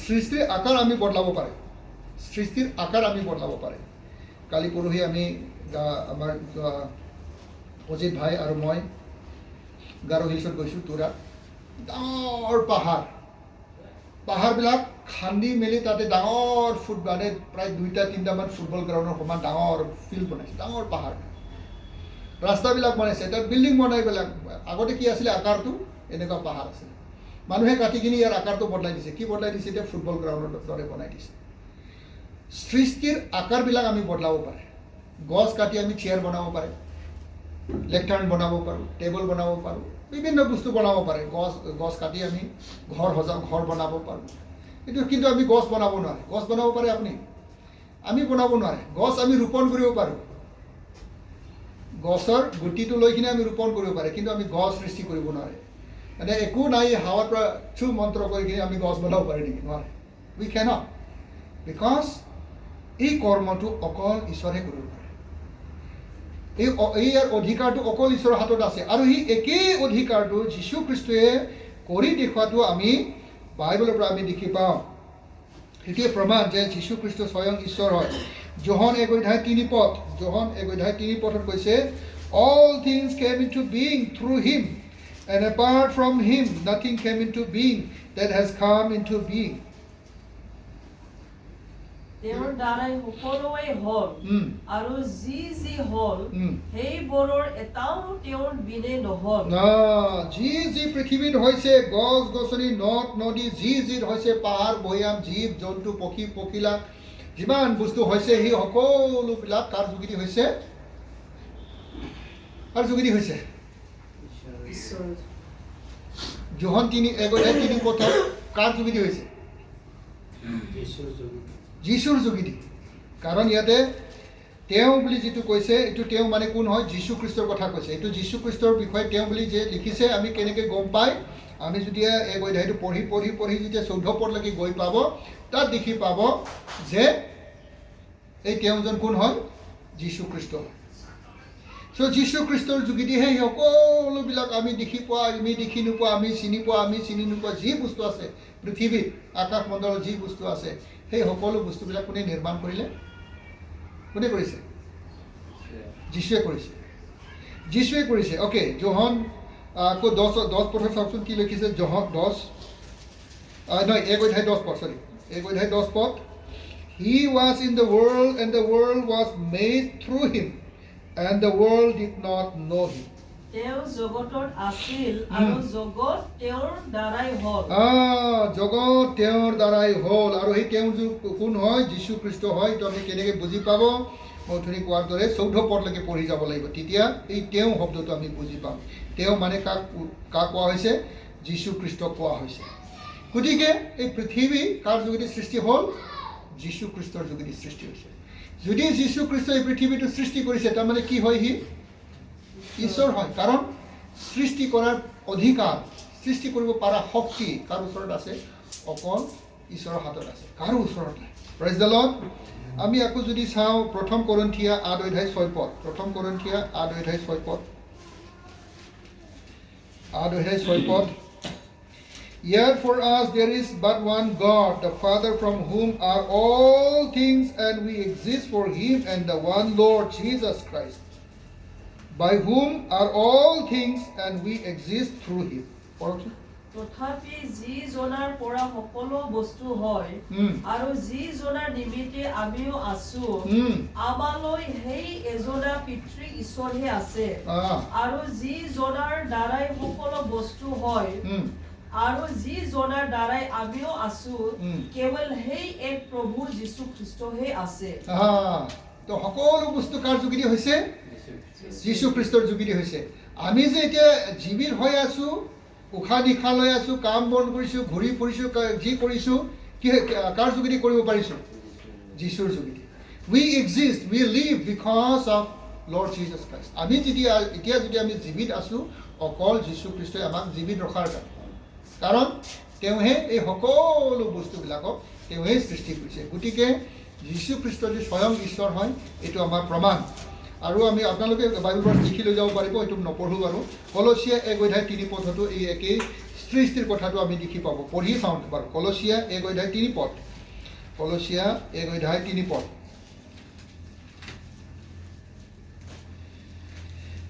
সৃষ্টিৰ আকাৰ আমি বদলাব পাৰে কালি পৰহি আমি আমাৰ অজিত ভাই আৰু মই গাৰো হিলছত গৈছোঁ তুৰা ডাঙৰ পাহাৰবিলাক খান্দি মেলি তাতে ডাঙৰ মানে প্ৰায় 2-3টামান ফুটবল গ্ৰাউণ্ডৰ সমান ডাঙৰ ফিল্ড বনাইছে ডাঙৰ পাহাৰ ৰাস্তাবিলাক বনাইছে তাত বিল্ডিং বনাই পেলাই আগতে কি আছিলে আকাৰটো এনেকুৱা পাহাৰ আছিলে মানুহে কাটি কিনি ইয়াৰ আকাৰটো বদলাই দিছে কি বদলাই দিছে এতিয়া ফুটবল গ্ৰাউণ্ডৰ দৰে বনাই দিছে সৃষ্টিৰ আকাৰবিলাক আমি বদলাব পাৰে গছ কাটি আমি চেয়াৰ বনাব পাৰে লেকটাৰ্ণ বনাব পাৰোঁ টেবুল বনাব পাৰোঁ বিভিন্ন বস্তু বনাব পাৰে গছ কাটি আমি ঘৰ বনাব পাৰোঁ কিন্তু আমি গছ বনাব নোৱাৰে গছ বনাব পাৰে আমি বনাব নোৱাৰে গছ আমি ৰোপণ কৰিব পাৰোঁ গছৰ গুটিটো লৈ কিনে আমি ৰোপণ কৰিব পাৰে কিন্তু আমি গছ সৃষ্টি কৰিব নোৱাৰে মানে একো নাই হাৱাৰ পৰা ছু মন্ত্ৰ কৰি কিনে আমি গছ বনাব পাৰি নেকি নোৱাৰে উই কেনট বিকজ এই কৰ্মটো অকল ঈশ্বৰে কৰিব পাৰে ইয়াৰ অধিকাৰটো অকল ঈশ্বৰৰ হাতত আছে আৰু সেই একেই অধিকাৰটো যীশু খ্ৰীষ্টই কৰি দেখুৱাটো আমি বাইবেলৰ পৰা আমি দেখি পাওঁ সেইটোৱে প্ৰমাণ যে যীশু খ্ৰীষ্ট স্বয়ং ঈশ্বৰ হয় যোহন 1:3 পদত কৈছে all things came into being through him and apart from him nothing came into being that has come into being তেওঁৰ দ্বাৰাই সকলোৱে হ'ল আৰু যি হ'ল সেইবোৰৰ এটাও তেওঁৰ বিনে নহ'ল যি পৃথিৱীত হৈছে গছ গছনি নদ নদী যি হৈছে পাহাৰ ভৈয়াম জীৱ জন্তু পক্ষী পখিলা যিমান বস্তু হৈছে সেই সকলোবিলাক কাৰ যোগেদি হৈছে কাৰ যোগেদি হৈছে ঈশ্বৰ যোহন 3:1 পথত কাৰ যোগেদি হৈছে যীশুৰ যোগেদি কাৰণ ইয়াতে তেওঁ বুলি যিটো কৈছে এইটো তেওঁ মানে কোন হয় যীশু খ্ৰীষ্টৰ কথা কৈছে এইটো যীশু খ্ৰীষ্টৰ বিষয়ে তেওঁ বুলি যে লিখিছে আমি কেনেকৈ গম পাই আমি যদি এই অধ্যায়টো পঢ়ি যেতিয়া 14 পদলৈকে গৈ পাব তাত দেখি পাব যে এই তেওঁজন কোন হয় যীশু খ্ৰীষ্ট চ' যীশু খ্ৰীষ্টৰ যোগেদিহে সকলোবিলাক আমি দেখি পোৱা আমি দেখি নোপোৱা আমি চিনি নোপোৱা যি বস্তু আছে পৃথিৱীত আকাশ মণ্ডলত যি বস্তু আছে সেই সকলো বস্তুবিলাক কোনে নিৰ্মাণ কৰিলে কোনে কৰিছে যীশুৱে কৰিছে অ'কে যোহন আকৌ 10 পথত চাওকচোন কি লিখিছে যোহন 10 নহয় 1:10 পথ চৰি 1:10 পথ He was in the world and the world was made through him and the world did not know him. তেওঁ জগতত আছিল আৰু জগত তেওঁৰ দ্বাৰাই হ'ল জগত তেওঁৰ দ্বাৰাই হ'ল আৰু সেই তেওঁ কোন হয় যীশু খ্ৰীষ্ট হয় তো আমি কেনেকৈ বুজি পাব মই অথনি কোৱাৰ দৰে 14 পদলৈকে পঢ়ি যাব লাগিব তেতিয়া এই তেওঁ শব্দটো আমি বুজি পাম তেওঁ মানে কাক কোৱা হৈছে যীশু খ্ৰীষ্টক কোৱা হৈছে গতিকে এই পৃথিৱী কাৰ যোগেদি সৃষ্টি হ'ল যীশু খ্ৰীষ্টৰ যোগেদি সৃষ্টি হৈছে যদি যীশু খ্ৰীষ্ট এই পৃথিৱীটো সৃষ্টি কৰিছে তাৰমানে কি হয় সি ঈশ্বৰ হয় কাৰণ সৃষ্টি কৰাৰ অধিকাৰ সৃষ্টি কৰিব পৰা শক্তি কাৰ ওচৰত আছে অকল ঈশ্বৰৰ হাতত আছে কাৰো ওচৰত নাই প্ৰেজ দ্য লৰ্ড আমি আকৌ যদি চাওঁ 1 কৰিন্থিয়া 8:6 পদ 1 কৰিন্থিয়া 8:6 পদ 8:6 পদ Yet for us there is but one God, the Father, from whom are all things, and we exist for him, and the one Lord Jesus Christ, by whom are all things, and we exist through him. তথাপি যি জনাৰ পৰা সকলো বস্তু হয় আৰু যি জনাৰ নিমিত্তে আমিও আছো আমালৈ সেই এজনা পিতৃ ঈশ্বৰহে আছে আৰু যি জনাৰ দ্বাৰাই সকলো বস্তু হয় আৰু যি জনাৰ দ্বাৰাই আমিও আছো কেৱল সেই এক প্ৰভু যীশু খ্ৰীষ্টহে আছে তো সকলো বস্তু কাৰ যোগেদি হৈছে যীশু খ্ৰীষ্টৰ যোগেদি হৈছে আমি যে এতিয়া জীৱিত হৈ আছো উশাহ নিশাহ লৈ আছো কাম বন কৰিছো ঘূৰি ফুৰিছো যি কৰিছো কি কাৰ যোগেদি কৰিব পাৰিছো যীশুৰ যোগেদি we exist we live because of Lord Jesus Christ আমি এতিয়া যদি আমি জীৱিত আছো অকল যীশু খ্ৰীষ্টই আমাক জীৱিত ৰখাৰ কাৰণে কাৰণ তেওঁহে এই সকলো বস্তুবিলাকক তেওঁহে সৃষ্টি কৰিছে গতিকে যীশু খ্ৰীষ্ট যে স্বয়ং ঈশ্বৰ হয় এইটো আমাৰ প্ৰমাণ আৰু আমি আপোনালোকে বাইবেল ভাৰ্চ লিখি লৈ যাব পাৰিব এইটো নপঢ়ো বাৰু কলচিয়া 1:3 পদতো এই একেই সৃষ্টিৰ কথাটো আমি দেখি পাব পঢ়ি চাওঁ বাৰু কলচিয়া 1:3 পদ কলচিয়া 1:3 পদ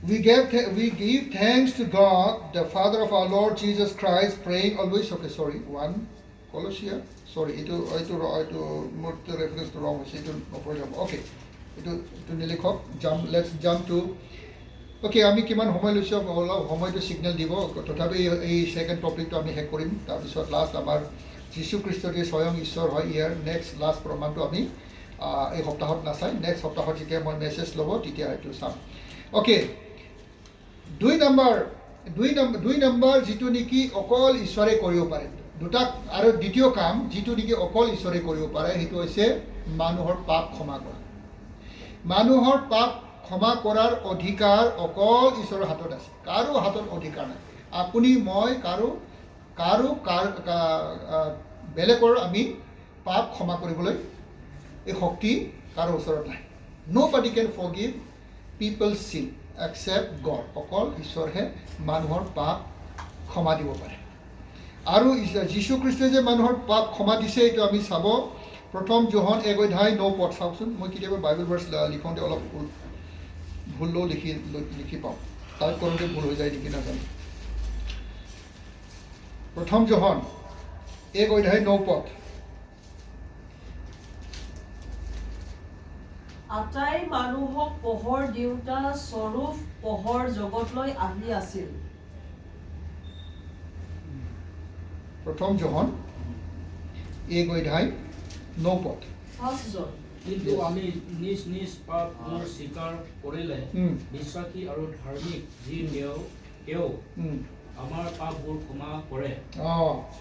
We give thanks to God, the Father of our Lord Jesus Christ, praying always. Okay, sorry, 1 Colossia. Sorry, it more reference to wrong. Okay, it nilikhok. Let's jump to. Okay, আমি কিমান সময় লৈছো অলপ সময়টো সিগনেল দিব তথাপি এই second টপিকটো আমি শেষ কৰিম তাৰপিছত লাষ্ট আমাৰ যীশু খ্ৰীষ্ট যে স্বয়ং ঈশ্বৰ হয় ইয়াৰ নেক্সট লাষ্ট প্ৰমাণটো আমি এই সপ্তাহত নাচাই নেক্সট সপ্তাহত যেতিয়া মই মেছেজ ল'ব তেতিয়া এইটো চাম অ'কে 2 নম্বৰ যিটো নেকি অকল ঈশ্বৰে কৰিব পাৰে দুটা আৰু দ্বিতীয় কাম যিটো নেকি অকল ঈশ্বৰে কৰিব পাৰে সেইটো হৈছে মানুহৰ পাপ ক্ষমা কৰা মানুহৰ পাপ ক্ষমা কৰাৰ অধিকাৰ অকল ঈশ্বৰৰ হাতত আছে কাৰো হাতত অধিকাৰ নাই আপুনি মই কাৰো বেলেগৰ আমি পাপ ক্ষমা কৰিবলৈ এই শক্তি কাৰো ওচৰত নাই nobody can forgive people's sin except God অকল ঈশ্বৰহে মানুহৰ পাপ ক্ষমা দিব পাৰে আৰু যীশু খ্ৰীষ্টই যে মানুহৰ পাপ ক্ষমা দিছে এইটো আমি চাব 1 যোহন 1:9 পদ চাওকচোন মই কেতিয়াবা বাইবেল ভাৰ্চ লিখোঁতে অলপ ভুলো লিখি পাওঁ টাইপ কৰোঁতে ভুল হৈ যায় নেকি নাজানো 1 যোহন 1:9 পদ আটাই মানুহক পোহৰ দিওঁতা স্বৰূপ পোহৰ জগতলৈ আহি আছিল 1 যোহন 1:9 পদ 1 John কিন্তু আমি নিজ নিজ পাপবোৰ স্বীকাৰ কৰিলে বিশ্বাসী আৰু ধাৰ্মিক যি তেওঁ আমাৰ পাপবোৰ ক্ষমা কৰে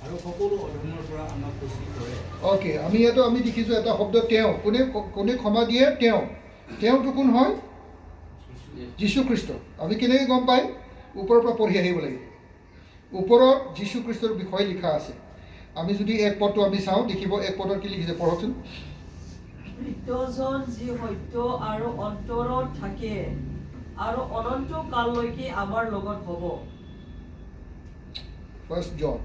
আৰু সকলো অধৰ্মৰ পৰা আমাক মুক্তি কৰে। অ'কে, আমি ইয়াতো আমি দেখিছোঁ এটা শব্দ তেওঁ। কোনে কোনে ক্ষমা দিয়ে? তেওঁটো কোন হয়? যীশু খ্ৰীষ্ট। আমি কেনেকৈ গম পাই? ওপৰৰ পৰা পঢ়ি আহিব লাগিব। ওপৰত যীশু খ্ৰীষ্টৰ বিষয়ে লিখা আছে। আমি যদি এক পদটো আমি চাওঁ, দেখিব এক পদত কি লিখিছে, পঢ়কচোন। মৃতজন যি সত্য আৰু অন্তৰত থাকে আৰু অনন্ত কাললৈকে আমাৰ লগত হ'ব। 1 John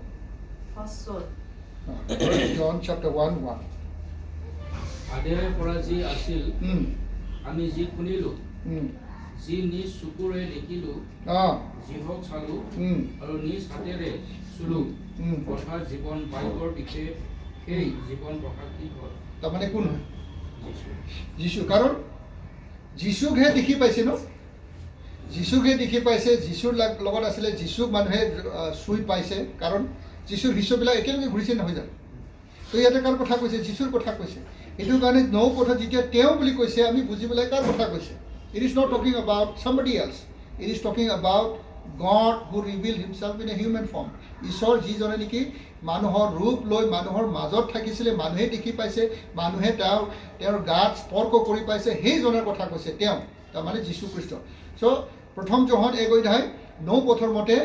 1 John 1 John chapter 1:1 আদিৰে পৰা যি আছিল আমি যি শুনিলোঁ, যি নিজ চকুৰে দেখিলোঁ, যিহক চালোঁ আৰু নিজ হাতেৰে চুলোঁ, অৰ্থাৎ জীৱন বাইকৰ বিষয়ে সেই জীৱন প্ৰকাশিত হ'ল। তাৰমানে কোন হয়? যীশু। কাৰণ যীশুকহে দেখি পাইছে ন? যীশুকহে দেখি পাইছে। যীশুৰ লগত আছিলে। যীশুক মানুহে চুই পাইছে। কাৰণ যীশুৰ শিষ্যবিলাক একেলগে ঘূৰিছে নহয় জানো? তো ইয়াতে কাৰ কথা কৈছে? যীশুৰ কথা কৈছে। এইটো কাৰণে 9 পদত যেতিয়া তেওঁ বুলি কৈছে, আমি বুজিবলৈ কাৰ কথা কৈছে? It is not talking about somebody else. It is talking about God who revealed himself in a human form. ঈশ্বৰ যিজনে নেকি মানুহৰ ৰূপ লৈ মানুহৰ মাজত থাকিছিলে, মানুহে দেখি পাইছে, মানুহে তেওঁৰ গাত স্পৰ্শ কৰি পাইছে, সেইজনৰ কথা কৈছে তেওঁ, তাৰমানে যীশু খ্ৰীষ্ট। চ' প্ৰথম যোহন 1 9 পথৰ মতে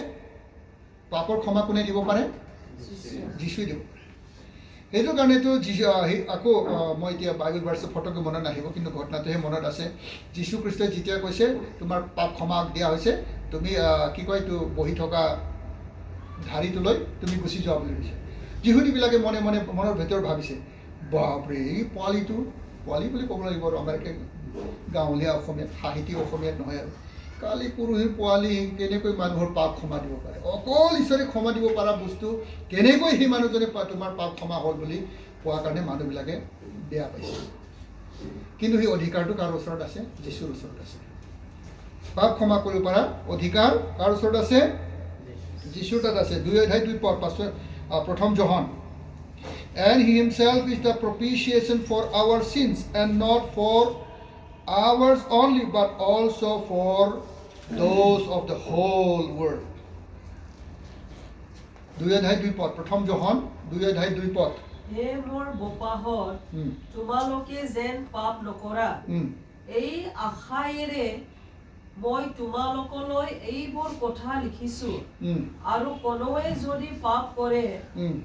পাপৰ ক্ষমা কোনে দিব পাৰে? যীশুৱে দিব পাৰে। সেইটো কাৰণেতো আকৌ মই এতিয়া বাইবেল ভাৰ্চৰ ফটোকে মনত নাহিব, কিন্তু ঘটনাটোহে মনত আছে। যীশু খ্ৰীষ্টই যেতিয়া কৈছে তোমাৰ পাপ ক্ষমা দিয়া হৈছে, তুমি কি কয় এইটো বহি থকা ধাৰিটো লৈ তুমি গুচি যোৱা বুলি কৈছে। যিহুদীবিলাকে মনে মনে মনৰ ভিতৰত ভাবিছে, বাপৰে এই পোৱালি বুলি ক'ব লাগিব আৰু আমাৰ গাঁৱলীয়া অসমীয়াত, সাহিত্যিক অসমীয়াত নহয় আৰু, কালি পৰহি পোৱালি কেনেকৈ মানুহৰ পাপ ক্ষমা দিব পাৰে? অকল ঈশ্বৰে ক্ষমা দিব পৰা বস্তু কেনেকৈ সেই মানুহজনে তোমাৰ পাপ ক্ষমা হ'ল বুলি কোৱাৰ কাৰণে মানুহবিলাকে বেয়া পাইছে। কিন্তু সেই অধিকাৰটো কাৰ ওচৰত আছে? যীশুৰ ওচৰত আছে। পাপ ক্ষমা কৰিব পৰা অধিকাৰ কাৰ ওচৰত আছে? যীশুৰ তাত আছে। 2:2 প্ৰথম যোহন। And he himself is the propitiation for our sins, and not for ours only, but also for those of the whole world. 2:2 প্ৰথম যোহন 2:2 হে মোৰ বোপাহত, তোমালোকে যেন পাপ নকৰা, এই আশায়েৰে মই তোমালোকলৈ এইবোৰ কথা লিখিছো। আৰু কোনোৱে যদি পাপ কৰে,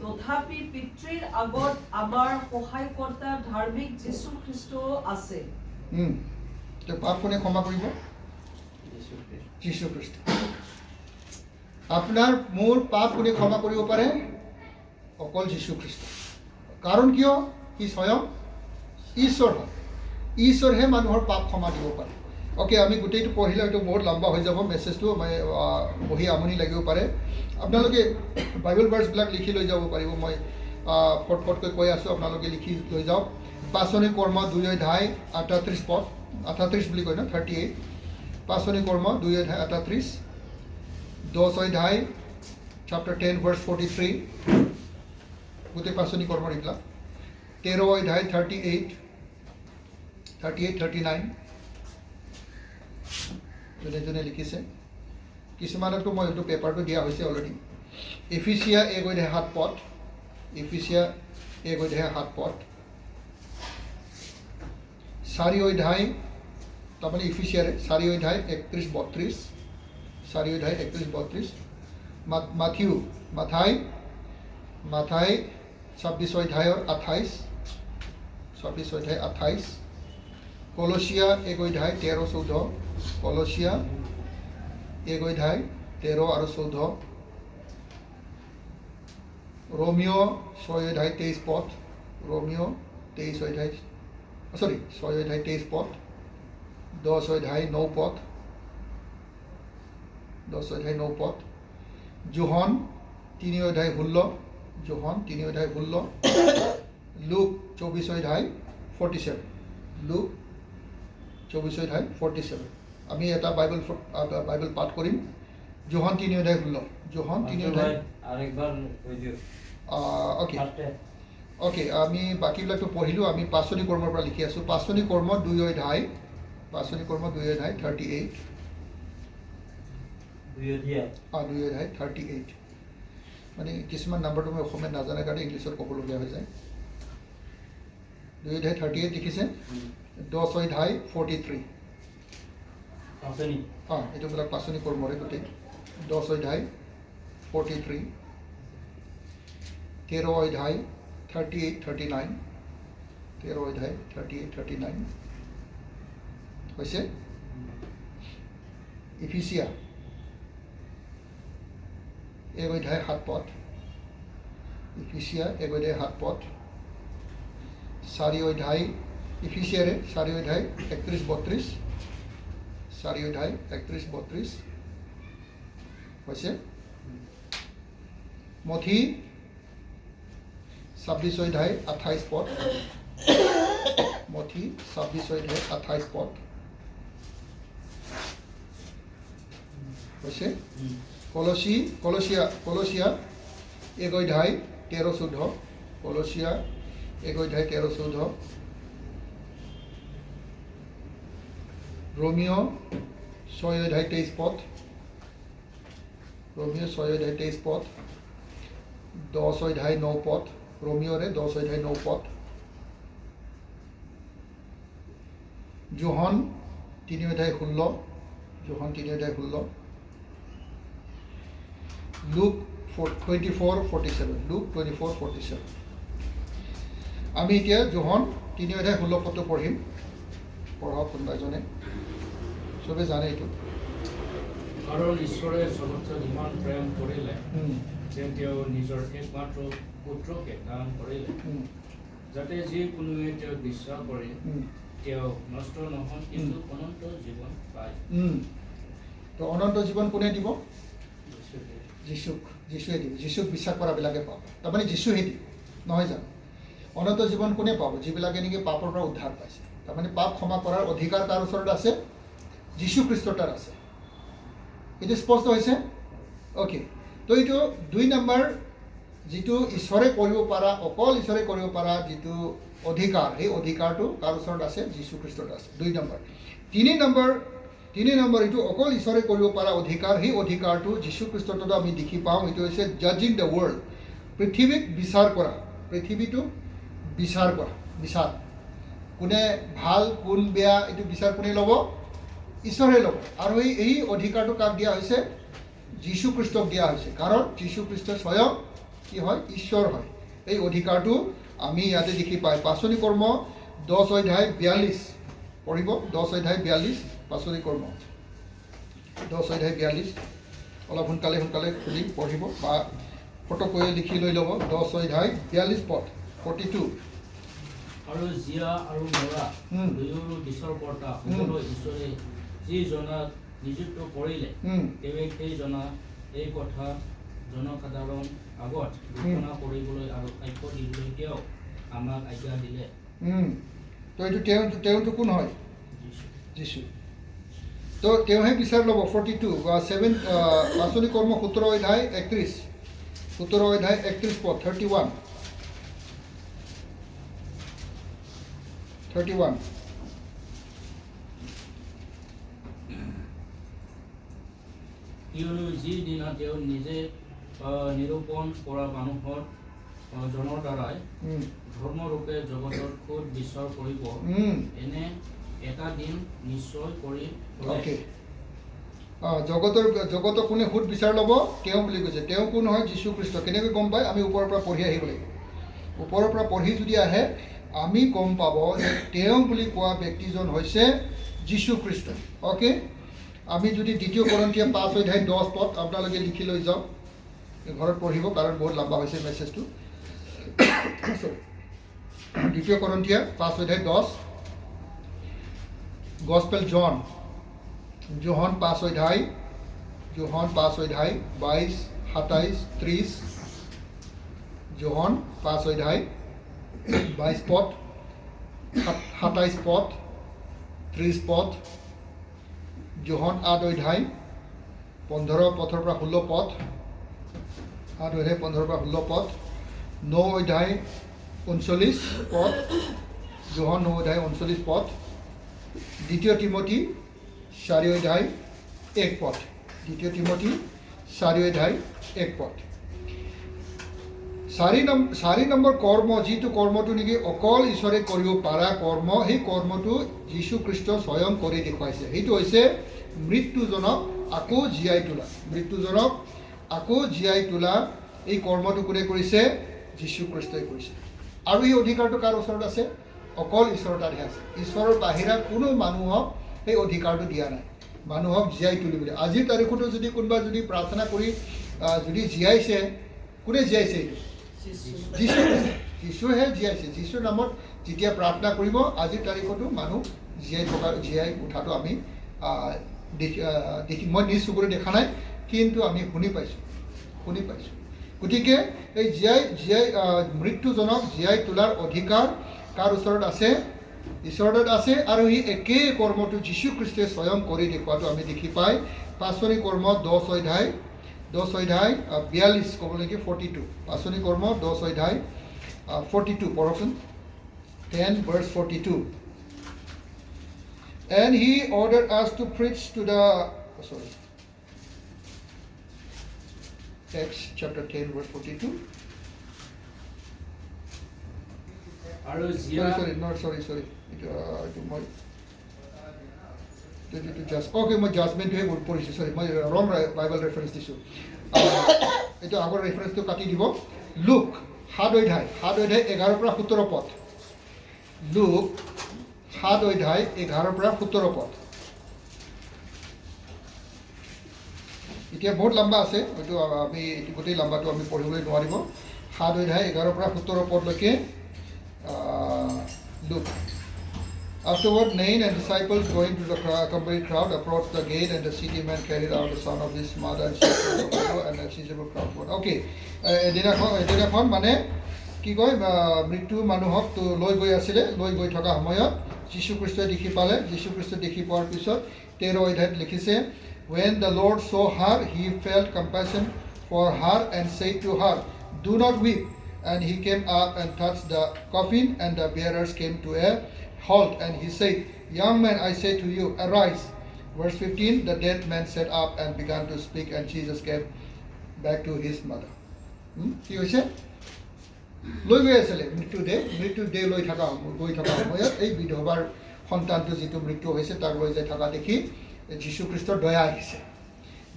তথাপি পিতৃৰ আগত আমাৰ সহায়কৰ্তা ধাৰ্মিক যীশু খ্ৰীষ্ট আছে। পাপ কোনে ক্ষমা কৰিব? যীশু খ্ৰীষ্ট। আপোনাৰ মোৰ পাপ কোনে ক্ষমা কৰিব পাৰে? অকল যীশু খ্ৰীষ্ট। কাৰণ কিয়? সি স্বয়ং ঈশ্বৰ হয়। ঈশ্বৰহে মানুহৰ পাপ ক্ষমা দিব পাৰে। অ'কে, আমি গোটেইটো পঢ়িলে হয়তো বহুত লম্বা হৈ যাব মেছেজটো, মই পঢ়ি আমনি লাগিব পাৰে। আপোনালোকে বাইবেল ভাৰ্চবিলাক লিখি লৈ যাব পাৰিব। মই ফটকৈ কৈ আছোঁ, আপোনালোকে লিখি লৈ যাওক। পাচনি কৰ্ম 2:38 পদ, 38 বুলি কয় ন, 38। পাচনি কৰ্ম 2:38, 10 chapter 10 verse 43, গোটেই পাচনি কৰ্মৰ এইবিলাক। 13 38, 39 যোনে যোনে লিখিছে। কিছুমানকতো মই এইটো পেপাৰটো দিয়া হৈছে অলৰেডি। এফিচিয়া 1:7 পদ, এফিচিয়া 1:7 পদ। 4 তাৰমানে ইফিচিয়াৰে 4 31-32, 4 31-32। মাথাই 26 28। কলচিয়া 1:13-14, কলচিয়া 1:13 আৰু 14। ৰোমিও 6:23 পদ, ৰোমিও 6:23 পদ। 10:9 পদ, 10:9 পদ। যোহন 3:16, যোহন 3:16। Look 24:47, look 24:47। আমি এটা বাইবেল পাঠ কৰিম। যোহন 3:16, যোহন 3:16। আরেকবার কই দিও। ওকে অ'কে আমি বাকীবিলাকতো পঢ়িলোঁ আমি পাচনি কৰ্মৰ পৰা লিখি আছোঁ পাচনি কৰ্ম 2 অধ্যায় 38 2 অধ্যায় 38 মানে কিছুমান নাম্বাৰটো মই অসমীয়াত নাজানে কাৰণে ইংলিছত ক'বলগীয়া হৈ যায় 2 অধ্যায় 38 লিখিছে 10 অধ্যায় 43 এইটো বিলাক পাচনি কৰ্মৰে গোটেই 10 অধ্যায় 43 13 অধ্যায় 38 39 13 অধ্যায় 38 39 হৈছে ইফিচিয়া 1 অধ্যায় 7 পদ ইফিচিয়া 1 অধ্যায় 7 পদ 4 অধ্যায় ইফিচিয়াৰে 4 অধ্যায় 31 32 4 অধ্যায় 31 32 হৈছে মথি 26 অধ্যায় 28 পদ মথি 26 অধ্যায় 28 পদ হৈছে কলসিয়া 1 অধ্যায় 13 14 কলসিয়া 1 অধ্যায় 13 14 রোমিও 6 অধ্যায় 23 পদ রোমিও 6 অধ্যায় 23 পদ 10 অধ্যায় 9 পদ রোমিওরে 10 অধ্যায় 9 পদ যোহন 3 অধ্যায় 16 যোহন 3 অধ্যায় 16 লুক 24 47 লুক 24 47 আমি এতিয়া যোহন 3 অধ্যায় 16 পদটো পঢ়িম পঢ়ক কোনোবা এজনে চবে জানে এইটো কাৰণ ঈশ্বৰে জগতক ইমান প্ৰেম কৰিলে যে তেওঁ নিজৰ একমাত্ৰ পুত্ৰকে দান কৰিলে যাতে যিকোনোৱে তেওঁক বিশ্বাস কৰে তেওঁ নষ্ট নহয় কিন্তু অনন্ত জীৱন পায় তো অনন্ত জীৱন কোনে দিব যিশুৱে দিব যিশুক বিশ্বাস কৰাবিলাকে পাব তাৰমানে যিশুহে দিব নহয় জানো অনন্ত জীৱন কোনে পাব যিবিলাকে নেকি পাপৰ পৰা উদ্ধাৰ পাইছে তাৰমানে পাপ ক্ষমা কৰাৰ অধিকাৰ তাৰ ওচৰত আছে যীশু খ্ৰীষ্টৰ তাৰ আছে এইটো স্পষ্ট হৈছে অ'কে তো এইটো 2 নম্বৰ যিটো ঈশ্বৰে কৰিব পৰা অকল ঈশ্বৰে কৰিব পৰা যিটো অধিকাৰ সেই অধিকাৰটো কাৰ ওচৰত আছে যীশু খ্ৰীষ্টৰ আছে 2 নম্বৰ 3 নম্বৰ এইটো অকল ঈশ্বৰে কৰিব পৰা অধিকাৰ সেই অধিকাৰটো যীশু খ্ৰীষ্টটো আমি দেখি পাওঁ এইটো হৈছে জাজিং দ্য ৱৰ্ল্ড পৃথিৱীক বিচাৰ কৰা পৃথিৱীটো বিচাৰ কৰা বিচাৰ কোনে ভাল কোন বেয়া এইটো বিচাৰ কোনে ল'ব ঈশ্বৰে ল'ব আৰু এই অধিকাৰটো কাক দিয়া হৈছে যীশু খ্ৰীষ্টক দিয়া হৈছে কাৰণ যীশু খ্ৰীষ্ট স্বয়ং কি হয় ঈশ্বৰ হয় এই অধিকাৰটো আমি ইয়াতে দেখি পাই পাচনি কৰ্ম 10 অধ্যায় 42 পঢ়িব 10 অধ্যায় 42 পাচনি কৰ্ম 10 অধ্যায় 42 অলপ সোনকালে খুলি পঢ়িব বা ফটোকৈ লিখি লৈ ল'ব 10 অধ্যায় 42 পদ 42 আৰু জিয়া আৰু মৰা দুয়োৰো দিশৰ কৰ্তা সকলো ঈশ্বৰে যি জনাক নিযুক্ত কৰিলে তেৱে সেই জনা এই কথা জনসাধাৰণ আগত ঘোষণা কৰিবলৈ আৰু সাক্ষ্য দিবলৈ তেওঁ আমাক আজ্ঞা দিলে তো এইটো তেওঁটো কোন হয় যীশু তো তেওঁহে বিচাৰ ল'ব 42 বা 7 পাচনি কৰ্ম 17 অধ্যায় 31 পদ 31 কিয়নো যিদিনা তেওঁ নিজে নিৰূপণ কৰা মানুহৰ জনৰ দ্বাৰাই ধৰ্মৰূপে জগতৰ খুদ বিচাৰ কৰিব এনে এটা দিন নিশ্চয় কৰি জগতৰ কোনে সুদ বিচাৰ ল'ব তেওঁ বুলি কৈছে তেওঁ কোন হয় যীশু খ্ৰীষ্ট কেনেকৈ গম পায় আমি ওপৰৰ পৰা পঢ়ি আহিব লাগিব ওপৰৰ পৰা পঢ়ি যদি আহে আমি গম পাব যে তেওঁ বুলি কোৱা ব্যক্তিজন হৈছে যীশু খ্ৰীষ্ট অ'কে আমি যদি 2 Corinthians 5 অধ্যায় 10 পদ আপোনালোকে লিখি লৈ যাওক ঘৰত পঢ়িব কাৰণ বহুত লম্বা হৈছে মেছেজটো 2 Corinthians 5 অধ্যায় 10 গসপেল যোহন 5 অধ্যায় 22 27 30 যোহন 5 অধ্যায় 22 পদ 27 পদ 30 পদ যোহন 8 অধ্যায় 15 পদৰ পৰা 16 পদ 8 অধ্যায় 15 পৰা 16 পদ 9 অধ্যায় 39 পদ, যোহন 9 অধ্যায় 39 পদ, 2 তিমোথী 4 অধ্যায় 1 পদ, 2 তিমোথী 4 অধ্যায় 1 পদ। 4 নম্বৰ কৰ্ম, যিটো কৰ্মটো নেকি অকল ঈশ্বৰে কৰিব পৰা কৰ্ম, সেই কৰ্মটো যীশু খ্ৰীষ্ট স্বয়ং কৰি দেখুৱাইছে। সেইটো হৈছে মৃত্যুজনক আকৌ জীয়াই তোলা। মৃত্যুজনক আকৌ জীয়াই তোলা এই কৰ্মটো কোনে কৰিছে? যীশু খ্ৰীষ্টই কৰিছে। আৰু এই অধিকাৰটো কাৰ ওচৰত আছে? অকল ঈশ্বৰৰ তাতহে আছে। ঈশ্বৰৰ বাহিৰা কোনো মানুহক সেই অধিকাৰটো দিয়া নাই মানুহক জীয়াই তুলিবলৈ। আজিৰ তাৰিখতো যদি কোনোবা যদি প্ৰাৰ্থনা কৰি যদি জীয়াইছে, কোনে জীয়াইছে? এইটো যীশু। যীশুহে জীয়াইছে। যীশুৰ নামত যেতিয়া প্ৰাৰ্থনা কৰিব, আজিৰ তাৰিখতো মানুহ জীয়াই উঠাটো আমি দেখি মই নিজ চকুৰে দেখা নাই, কিন্তু আমি শুনি পাইছোঁ। গতিকে এই মৃত্যুজনক জীয়াই তোলাৰ অধিকাৰ কাৰ ওচৰত আছে? ঈশ্বৰৰ তাত আছে। আৰু এই একেই কৰ্মটো যীশু খ্ৰীষ্টই স্বয়ং কৰি দেখুৱাটো আমি দেখি পাই পাঁচনি কৰ্ম 10 অধ্যায় 42 ক'ব লাগে 42। পাঁচনি কৰ্ম 10 অধ্যায় 42 পঢ়কচোন। 10 verse 42. And he ordered us to preach to the Acts chapter 10 verse 42. আৰু Sorry. মই জাজমেণ্টটোহে পঢ়িছোঁ। চৰি, মই ৰং বাইবেল ৰেফাৰেঞ্চ দিছোঁ। এইটো আগৰ ৰেফাৰেঞ্চটো কাটি দিব। লুক 7 অধ্যায় 11 পৰা 17 পদ। লুক 7 অধ্যায় 11 পৰা 17 পদ। এতিয়া বহুত লম্বা আছে, হয়তো আমি গোটেই লম্বাটো আমি পঢ়িবলৈ নোৱাৰিব। 7 অধ্যায় 11 পৰা 17 পদলৈকে look. Afterward, Nain and disciples going to the accompanied crowd approached the gate, and the city man carried out the son of his mother and sister and a considerable crowd. Okay, এদিনাখন মানে কি কয়, মৃত্যু মানুহক তো লৈ গৈ আছিলে। লৈ গৈ থকা সময়ত যীশু খ্ৰীষ্টই দেখি পালে। যীশু খ্ৰীষ্ট দেখি পোৱাৰ পিছত 13 অধ্যায়ত লিখিছে, when the Lord saw her, he felt compassion for her and said to her, do not weep. And he came up and touched the coffin, and the bearers came to a halt. And he said, young man, I say to you, arise. Verse 15, the dead man sat up and began to speak, and Jesus came back to his mother. কি হৈছে? লৈ গৈ আছিলে মৃত্যু দে লৈ থকা সময়ত এই বিধৱাৰ সন্তানটো যিটো মৃত্যু হৈছে তাক লৈ যাই থকা দেখি যীশু খ্ৰীষ্টৰ দয়া আহিছে।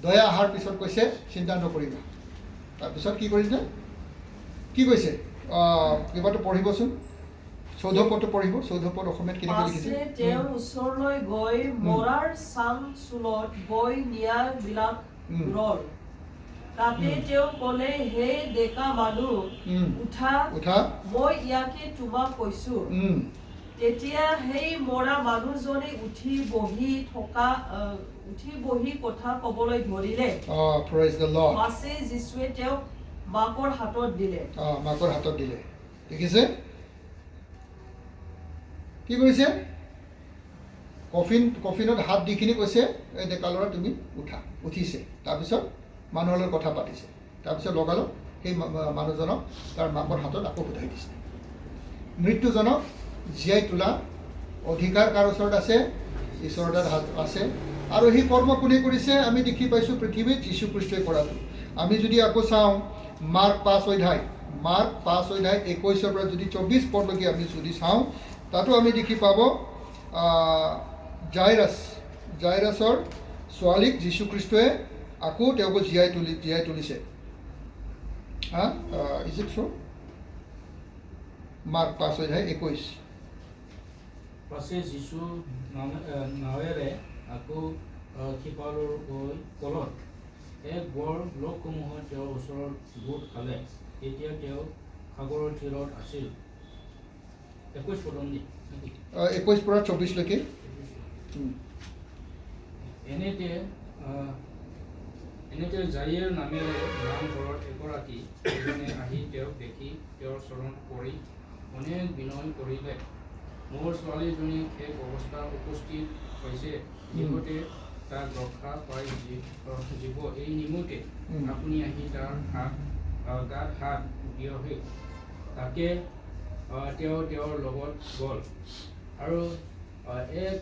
দয়া অহাৰ পিছত কৈছে, চিন্তা নকৰিবা। তাৰপিছত কি কৰিছে? কি কৈছে? কিবাটো পঢ়িবচোন। 14 পদটো পঢ়িব। 14 পদ অসমীয়াত কেনেকৈ লিখিছে? তেওঁৰ ওচৰলৈ গৈ মৰাৰ চাং চুলত বৈ নিয়া বিলাক ৰল। তাতে তেওঁ ক'লে, হে ডেকা মানুহ, উঠা, মই ইয়াকে তোমাক কৈছো। তেতিয়া সেই মৰা মানুহজনে উঠি বহি কথা ক'বলৈ ধৰিলে। পাছে যীশুৱে তেওঁক মাকৰ হাতত দিলে। দেখিছে কি কৰিছে? কফিনত হাত দি কিনি কৈছে, এই ডেকা ল'ৰা তুমি উঠা। উঠিছে। তাৰপিছত মানুহৰ লগত কথা পাতিছে। তাৰপিছত লগালগ সেই মানুহজনক তাৰ মাকৰ হাতত আকৌ উঠাই দিছে। মৃত্যুজনক জীয়াই তোলা অধিকাৰ কাৰ ওচৰত আছে? ঈশ্বৰৰ তাত আছে। আৰু সেই কৰ্ম কোনে কৰিছে? আমি দেখি পাইছোঁ পৃথিৱীত যীশু খ্ৰীষ্টই কৰাটো। আমি যদি আকৌ চাওঁ মাৰ্ক 5 অধ্যায় 21 পৰা যদি 24 পদলৈকে আমি যদি চাওঁ, তাতো আমি দেখি পাব জাইৰাছৰ ছোৱালীক যীশু খ্ৰীষ্টই আকৌ তেওঁকো জীয়াই তুলিছে। Is it true? মাৰ্ক 5 অধ্যায় 21। পাছে যীশু নাৱেৰে আকৌ সিপাৰৰ গৈ কলত এক বৰ লোকসমূহে তেওঁৰ ওচৰত গোট খালে। তেতিয়া তেওঁ সাগৰৰ তীৰত আছিল। 21 পৰা 24লৈকে। এনেতে জাইৰ নামেৰে নামঘৰত এগৰাকী এজনে আহি তেওঁক দেখি তেওঁৰ চৰণত পৰি অনেক বিনয় কৰিলে, মোৰ ছোৱালীজনী শেষ অৱস্থাত উপস্থিত হৈছে, যিহেতু তাক ৰক্ষা পাই জীৱ এই নিমন্ত্ৰণে আপুনি আহি তাৰ গাত হাত দিয়হি, তাকে তেওঁ তেওঁৰ লগত গ'ল আৰু এক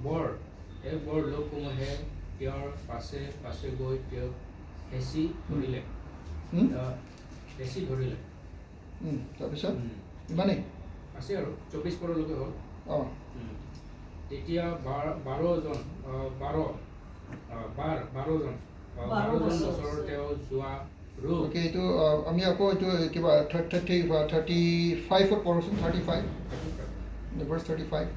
বৰ লোকসমূহে তেওঁৰ পাছে পাছে গৈ তেওঁক হেঁচি ধৰিলে তাৰপিছত ইমানেই আছে আৰু 24 পৰলৈকে হ'ল অঁ তেতিয়া 12জন বছৰ তেওঁ যোৱা ৰোগ অ'কে এইটো আমি আকৌ এইটো কিবা 35ত পঢ়োচোন 35 verse 35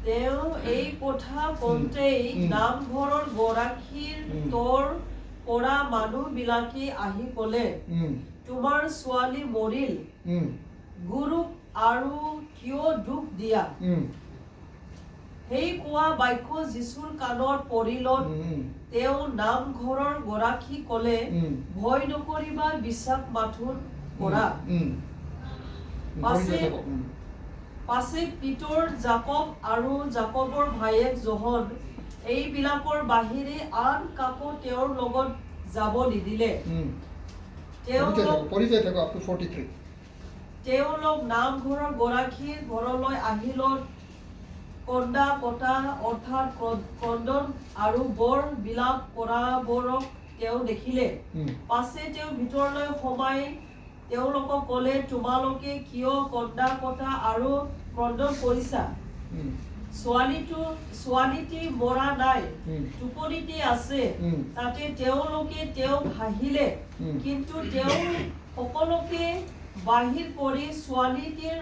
তেওঁ এই কথা কওঁতেই নামঘৰৰ গৰাকীৰ তোৰ পৰা মানুহবিলাকে আহি ক'লে তোমাৰ ছোৱালী মৰিল গুৰুক আৰু কিয় দুখ দিয়া সেই কোৱা বাক্য যীশুৰ কাণত পৰিলত তেওঁ নামঘৰৰ গৰাকী ক'লে ভয় নকৰিবা বিশ্বাস মাথোন কৰা পাছে পিতৰ জাকব আৰু জাকবৰ ভায়েক জহন এইবিলাকৰ বাহিৰে আন কাকো তেওঁৰ লগত যাব নিদিলে তেওঁলোক নামঘৰৰ গৰাকীৰ ঘৰলৈ আহিলত কন্দা কটা অৰ্থাৎ ক্ৰদন আৰু বৰ বিলাপ কৰাবোৰক তেওঁ দেখিলে পাছে তেওঁ ভিতৰলৈ সোমাই তেওঁলোকক ক'লে তোমালোকে কিয় কন্দা কটা আৰু ক্ৰদন কৰিছা ছোৱালীটি মৰা নাই টোপনিতে আছে তাতে তেওঁলোকে তেওঁক হাঁহিলে কিন্তু তেওঁ সকলোকে বাহিৰ কৰি ছোৱালীটিৰ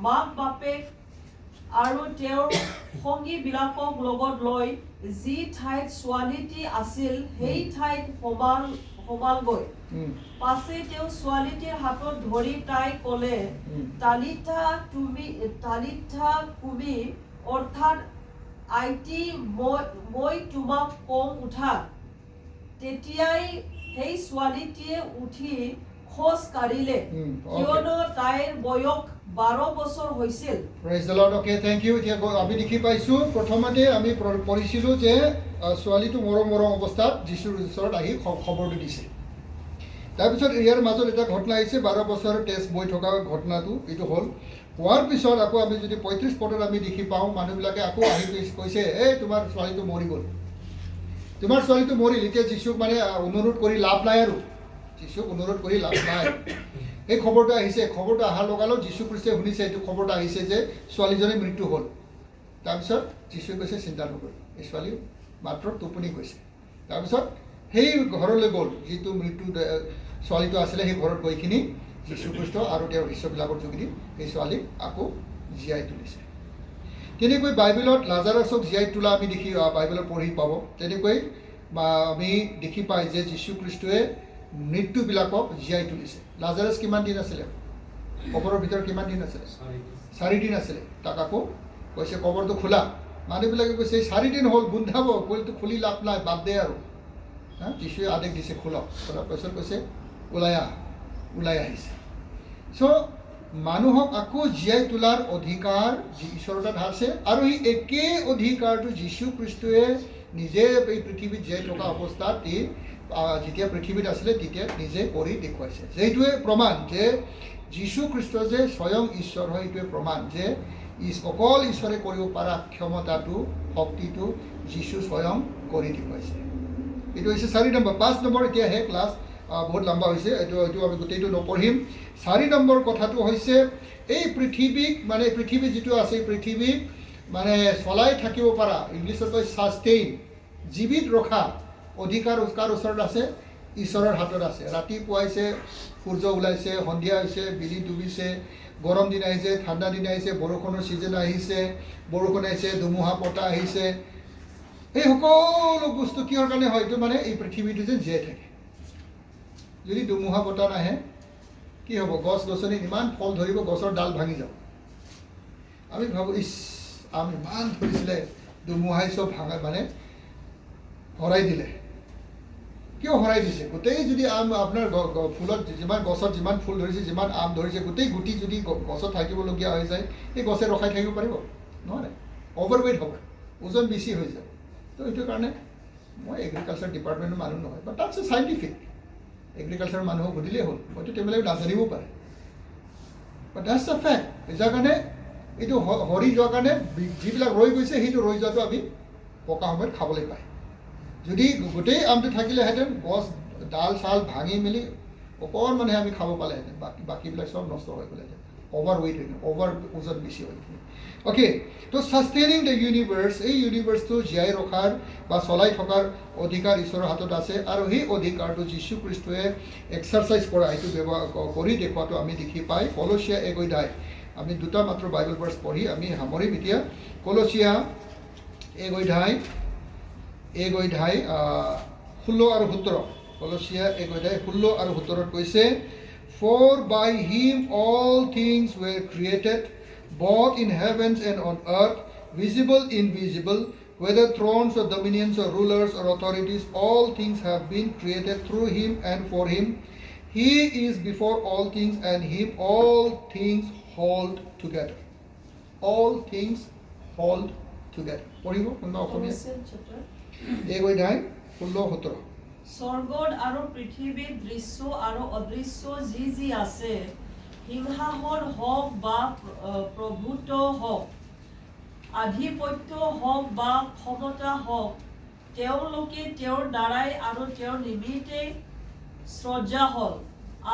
মাক বাপেক আৰু তেওঁৰ সংগীবিলাকক লগত লৈ যি ঠাইত ছোৱালীটি আছিল সেই ঠাইত সোমালগৈ পাছে তেওঁ ছোৱালীটিৰ হাতত ধৰি তাইক ক'লে তালিথা কুমি অৰ্থাৎ আইটি মই তোমাক কওঁ উঠা তেতিয়াই সেই ছোৱালীটিয়ে উঠি খোজ কাঢ়িলে কিয়নো তাইৰ বয়স 12 বছৰ হৈছিল Praise the Lord. Okay, thank you. এতিয়া আমি দেখি পাইছো প্ৰথমতে আমি পঢ়িছিলো যে ছোৱালীটো মৰম অৱস্থাত যীশুৰ ওচৰত আহি খবৰটো দিছে তাৰপিছত ইয়াৰ মাজত এটা ঘটনা আহিছে 12 বছৰ টেষ্ট বৈ থকা ঘটনাটো এইটো হ'ল হোৱাৰ পিছত আকৌ আমি যদি 35 পদত আমি দেখি পাওঁ মানুহবিলাকে আকৌ আহি কৈছে এই তোমাৰ ছোৱালীটো মৰি গ'ল এতিয়া যীশুক মানে অনুৰোধ কৰি লাভ নাই আৰু যীশুক অনুৰোধ কৰি লাভ নাই এই খবৰটো আহিছে খবৰটো অহাৰ লগালগ যীশু খ্ৰীষ্টই শুনিছে এইটো খবৰটো আহিছে যে ছোৱালীজনীৰ মৃত্যু হ'ল তাৰপিছত যীশুৱে কৈছে চিন্তা নকৰিব এই ছোৱালী মাত্ৰ টোপনি গৈছে তাৰপিছত সেই ঘৰলৈ গ'ল যিটো মৃত্যু ছোৱালীটো আছিলে সেই ঘৰত গৈ কিনি যীশু খ্ৰীষ্ট আৰু তেওঁৰ শিষ্যবিলাকৰ যোগেদি সেই ছোৱালীক আকৌ জীয়াই তুলিছে তেনেকৈ বাইবেলত লাজাৰাছক জীয়াই তোলা আমি দেখি বাইবেলত পঢ়ি পাব তেনেকৈ আমি দেখি পাই যে যীশু খ্ৰীষ্টই মৃত্যুবিলাকক জীয়াই তুলিছে লাজাৰাছ কিমান দিন আছিলে কবৰৰ ভিতৰত কিমান দিন আছিলে 4 দিন আছিলে তাক আকৌ কৈছে কবৰটো খোলা মানুহবিলাকে কৈছে 4 দিন হ'ল গোন্ধাব কলটো খুলি লাভ নাই বাদ দে আৰু যীশুৱে আদেশ দিছে খোলাওক খোলাৰ পাছত কৈছে ওলাই আহিছে চ' মানুহক আকৌ জীয়াই তোলাৰ অধিকাৰ ঈশ্বৰৰ তাত আছে আৰু এই একেই অধিকাৰটো যীশু খ্ৰীষ্টই নিজে এই পৃথিৱীত জীয়াই থকা অৱস্থাত যেতিয়া পৃথিৱীত আছিলে তেতিয়া নিজে কৰি দেখুৱাইছে সেইটোৱে প্ৰমাণ যে যীশু খ্ৰীষ্ট যে স্বয়ং ঈশ্বৰ হয় এইটোৱে প্ৰমাণ যে অকল ঈশ্বৰে কৰিব পৰা ক্ষমতাটো শক্তিটো যীশু স্বয়ং কৰি দেখুৱাইছে এইটো হৈছে 4 নম্বৰ 5 নম্বৰ এতিয়াহে ক্লাছ বহুত লম্বা হৈছে এইটো আমি গোটেইটো নপঢ়িম 4 নম্বৰ কথাটো হৈছে এই পৃথিৱীক মানে পৃথিৱী যিটো আছে পৃথিৱীক মানে চলাই থাকিব পৰা ইংলিছত কয় ছাষ্টেইন জীৱিত ৰখা অধিকাৰ কাৰ ওচৰত আছে ঈশ্বৰৰ হাতত আছে ৰাতিপুৱাইছে সূৰ্য ওলাইছে সন্ধিয়া হৈছে বিলি ডুবিছে গৰম দিন আহিছে ঠাণ্ডা দিন আহিছে বৰষুণৰ ছিজন আহিছে বৰষুণ আহিছে ধুমুহা বতাহ আহিছে এই সকলো বস্তু কিহৰ কাৰণে হয় এইটো মানে এই পৃথিৱীটো যে জীয়াই থাকে যদি ধুমুহা বতাহ নাহে কি হ'ব গছ গছনি ইমান ফল ধৰিব গছৰ ডাল ভাঙি যাব আমি ভাবোঁ আম ইমান ধৰিছিলে ধুমুহাই চব ভাঙা মানে হৰাই দিলে কিয় হৰাই দিছে গোটেই যদি আম আপোনাৰ ফুলত যিমান গছত যিমান ফুল ধৰিছে যিমান আম ধৰিছে গোটেই গুটি যদি গছত থাকিবলগীয়া হৈ যায় এই গছে ৰখাই থাকিব পাৰিব নহয় অভাৰৱেইট হ'ব ওজন বেছি হৈ যায় তো এইটো কাৰণে মই এগ্ৰিকালচাৰ ডিপাৰ্টমেণ্টৰ মানুহ নহয় বাট তাতছে চাইণ্টিফিক এগ্ৰিকালচাৰ মানুহক সুধিলেই হ'ল হয়তো তেওঁবিলাকে নাজানিবও পাৰে বাট দ্যাটছ আ ফেক্ট। যাৰ কাৰণে এইটো হৰি যোৱাৰ কাৰণে যিবিলাক ৰৈ গৈছে সেইটো ৰৈ যোৱাটো আমি পকা সময়ত খাবলৈ পায়। যদি গোটেই আমটো থাকিলেহেঁতেন গছ ডাল চাল ভাঙি মেলি অকণমানহে আমি খাব পালেহেঁতেন, বাকীবিলাক চব নষ্ট হৈ গ'লেহেঁতেন। অভাৰ ৱেইট হৈ অভাৰ ওজন বেছি হৈ গ'ল। অ'কে, তো ছাষ্টেইনিং দ্য ইউনিভাৰ্ছ, এই ইউনিভাৰ্ছটো জীয়াই ৰখাৰ বা চলাই থকাৰ অধিকাৰ ঈশ্বৰৰ হাতত আছে, আৰু সেই অধিকাৰটো যীশু খ্ৰীষ্টই এক্সাৰচাইজ কৰা, সেইটো ব্যৱহাৰ কৰি দেখুৱাটো আমি দেখি পাই কলচীয়া 1 অধ্যায়। আমি দুটা মাত্ৰ বাইবেল ভাৰ্ছ পঢ়ি আমি সামৰিম এতিয়া। কলচীয়া 1 অধ্যায় 16 আৰু 17। কলচীয়া 1 অধ্যায় 16 আৰু 17 কৈছে, For by him all things were created, both in heavens and on earth, visible, invisible, whether thrones or dominions or rulers or authorities, all things have been created through him and for him. He is before all things, and him all things hold together. All things hold together. পঢ়িব কোনোবা অসমীয়া? 1 অধ্যায় 16-17। স্বৰ্গত আৰু পৃথিৱীত দৃশ্য আৰু অদৃশ্য যি যি আছে, সিংহাসন হওক বা প্ৰভুত্ব হওক, আধিপত্য হওক বা ক্ষমতা হওক, তেওঁলোকে তেওঁৰ দ্বাৰাই আৰু তেওঁৰ নিমিত্তে সৃজা হ'ল,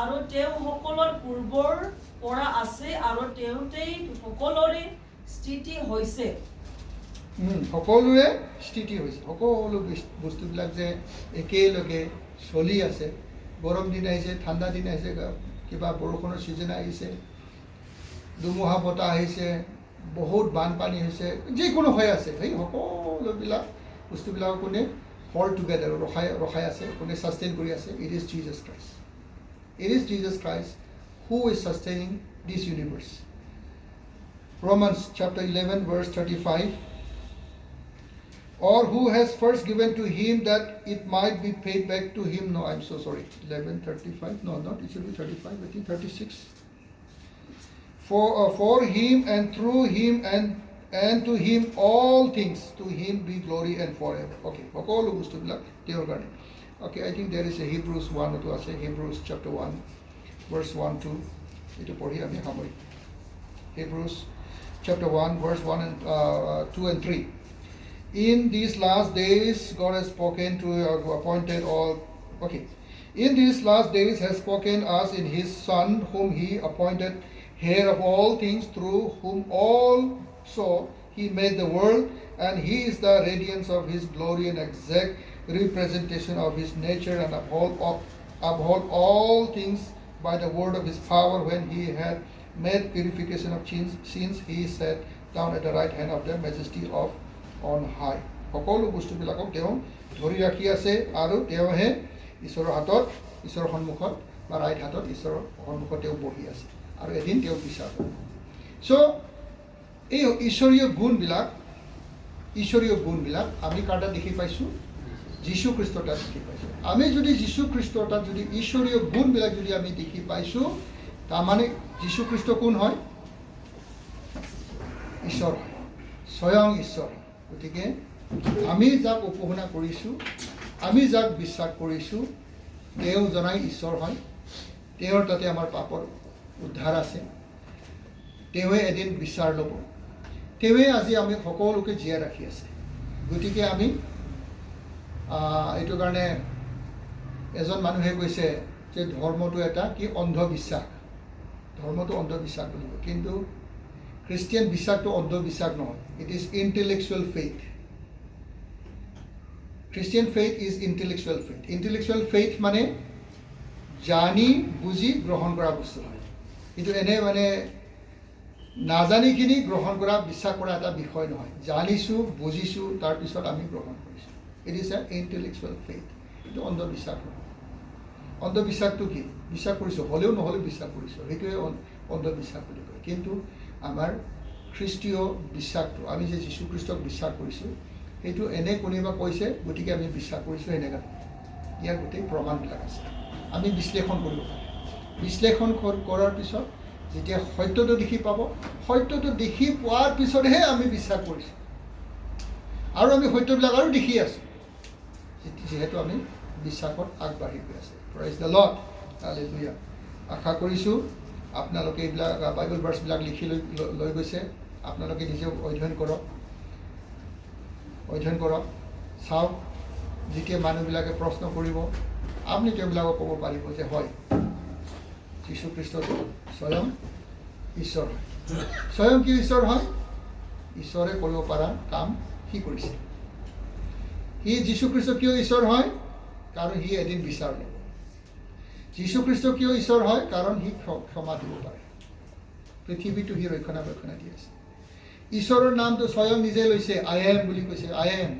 আৰু তেওঁ সকলোৰ পূৰ্বৰ পৰা আছে, আৰু তেওঁতেই সকলোৰে স্থিতি হৈছে। সকলোৰে স্থিতি হৈছে। সকলো বস্তুবিলাক যে একেলগে চলি আছে। গৰম দিন আহিছে, ঠাণ্ডা দিন আহিছে, কিবা বৰষুণৰ ছিজন আহিছে, ধুমুহা বতাহ আহিছে, বহুত বানপানী হৈছে, যিকোনো হৈ আছে, সেই সকলোবিলাক বস্তুবিলাক কোনে হল্ড টুগেডাৰ ৰখাই আছে, কোনে ছাষ্টেইন কৰি আছে? It is Jesus Christ. It is Jesus Christ who is sustaining this universe. Romans chapter 11 verse 35. Or who has first given to him that it might be paid back to him? No, I'm so sorry. 11:35. No, not it should be 35. I think 36. For him and through him and to him all things. To him be glory and forever. Okay. Okolo gusto bilak তেওঁৰ কাৰণে. Okay, I think there is a Hebrews 1 or 2 আছে. Hebrews chapter 1 verse 1-2. Ito পঢ়ি আমি সামৰি. Hebrews chapter 1 verse 1 and 2 and 3. In these last days, God has spoken to appointed all. Okay. In these last days has spoken us in his Son, whom he appointed heir of all things, through whom also he made the world, and he is the radiance of his glory and exact representation of his nature, and uphold all things by the word of his power. When he had made purification of sins, he sat down at the right hand of the majesty of on high. সকলো বস্তুবিলাকক তেওঁ ধৰি ৰাখি আছে, আৰু তেওঁহে ঈশ্বৰৰ হাতত, ঈশ্বৰৰ সন্মুখত বা ৰাইট হাতত ঈশ্বৰৰ সন্মুখত তেওঁ বহি আছে, আৰু এদিন তেওঁ বিচাৰ কৰিব। চ' এই ঈশ্বৰীয় গুণবিলাক আমি কাৰ তাত দেখি পাইছোঁ? যীশু খ্ৰীষ্টৰ তাত দেখি পাইছোঁ। আমি যদি যীশু খ্ৰীষ্টৰ তাত যদি ঈশ্বৰীয় গুণবিলাক যদি আমি দেখি পাইছোঁ, তাৰমানে যীশু খ্ৰীষ্ট কোন হয়? ঈশ্বৰ হয়, স্বয়ং ঈশ্বৰ। গতিকে আমি যাক উপাসনা কৰিছোঁ, আমি যাক বিশ্বাস কৰিছোঁ, তেওঁ জনাই ঈশ্বৰ হয়। তেওঁৰ তাতে আমাৰ পাপৰ উদ্ধাৰ আছে। তেওঁৱে এদিন বিচাৰ ল'ব। তেওঁৱে আজি আমি সকলোকে জীয়াই ৰাখি আছে। গতিকে আমি এইটো কাৰণে এজন মানুহে কৈছে যে ধৰ্মটো এটা কি অন্ধবিশ্বাস। ধৰ্মটো অন্ধবিশ্বাস বুলি কয়, কিন্তু খ্ৰীষ্টিয়ান বিশ্বাসটো অন্ধবিশ্বাস নহয়। It is intellectual faith. Christian faith is intellectual faith. Intellectual faith মানে জানি বুজি গ্ৰহণ কৰা বস্তু হয়। কিন্তু এনে মানে নাজানিখিনি গ্ৰহণ কৰা, বিশ্বাস কৰা এটা বিষয় নহয়। জানিছোঁ, বুজিছোঁ, তাৰপিছত আমি গ্ৰহণ কৰিছোঁ। It is a intellectual faith. এইটো অন্ধবিশ্বাস নহয়। অন্ধবিশ্বাসটো কি? বিশ্বাস কৰিছোঁ, হ'লেও নহ'লেও বিশ্বাস কৰিছোঁ, সেইটোৱে অন্ধবিশ্বাস বুলি কয়। কিন্তু আমাৰ খ্ৰীষ্টীয় বিশ্বাসটো, আমি যে যীশুখ্ৰীষ্টক বিশ্বাস কৰিছোঁ, সেইটো এনে কোনোবা কৈছে গতিকে আমি বিশ্বাস কৰিছোঁ সেনেকুৱা। ইয়াৰ গোটেই প্ৰমাণবিলাক আছে, আমি বিশ্লেষণ কৰিব পাৰোঁ। বিশ্লেষণ কৰাৰ পিছত যেতিয়া সত্যটো দেখি পাব, সত্যটো দেখি পোৱাৰ পিছতহে আমি বিশ্বাস কৰিছোঁ, আৰু আমি সত্যবিলাক আৰু দেখি আছোঁ, যিহেতু আমি বিশ্বাসত আগবাঢ়ি গৈ আছোঁ। Praise the Lord, hallelujah. আশা কৰিছোঁ আপোনালোকে এইবিলাক বাইবেল ভাৰ্চবিলাক লিখি লৈ গৈছে আপোনালোকে নিজে অধ্যয়ন কৰক চাওক যেতিয়া মানুহবিলাকে প্ৰশ্ন কৰিব আপুনি তেওঁবিলাকক ক'ব পাৰিব যে হয় যীশুখ্ৰীষ্টটো স্বয়ং ঈশ্বৰ হয় স্বয়ং কি ঈশ্বৰ হয় ঈশ্বৰে কৰিব পৰা কাম সি কৰিছে সি যীশুখ্ৰীষ্ট কিয় ঈশ্বৰ হয় কাৰণ সি এদিন বিচাৰ ল'ব যীশুখ্ৰীষ্ট কিয় ঈশ্বৰ হয় কাৰণ সি ক্ষমা দিব পাৰে পৃথিৱীটো সি ৰক্ষণাবেক্ষণা দি আছে ঈশ্বৰৰ নামটো স্বয়ং নিজে লৈছে আই এম বুলি কৈছে আই এম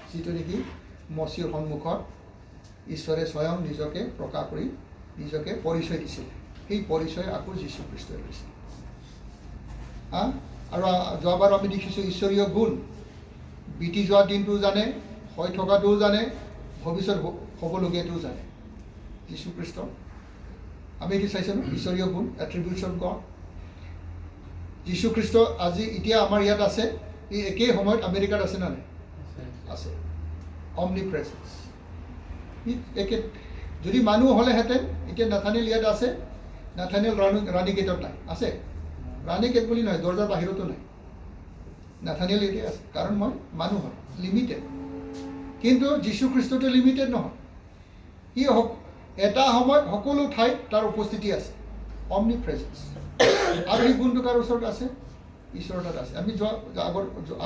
যিটো নেকি মচিৰ সন্মুখত ঈশ্বৰে স্বয়ং নিজকে প্ৰকাশ কৰি নিজকে পৰিচয় দিছিলে সেই পৰিচয় আকৌ যীশুখ্ৰীষ্টই লৈছে আৰু যোৱাবাৰ আমি দেখিছোঁ ঈশ্বৰীয় গুণ বিতি যোৱা দিনটোও জানে হৈ থকাটোও জানে ভৱিষ্যত হ'বলগীয়াটোও জানে যীশুখ্ৰীষ্ট আমি এইটো চাইছোঁ ঈশ্বৰীয় গুণ এট্ৰিবিউটছ অফ গড যীশুখ্ৰীষ্ট আজি এতিয়া আমাৰ ইয়াত আছে এই একেই সময়ত আমেৰিকাত আছে নে নাই আছে অমনি প্ৰেজেন্স একে যদি মানুহ হ'লেহেঁতেন এতিয়া নাথানিয়েল ইয়াত আছে নাথানিয়েল ৰাণী গেটত নাই আছে ৰাণী গেট বুলি নহয় দৰ্জাৰ বাহিৰতো নাই নাথানিয়েল এতিয়া আছে কাৰণ মই মানুহ হয় লিমিটেড কিন্তু যীশুখ্ৰীষ্টটো লিমিটেড নহয় ই এটা সময়ত সকলো ঠাইত তাৰ উপস্থিতি আছে অমনি প্ৰেজেন্স আৰু এই গুণটো কাৰ ওচৰত আছে ঈশ্বৰৰ তাত আছে আমি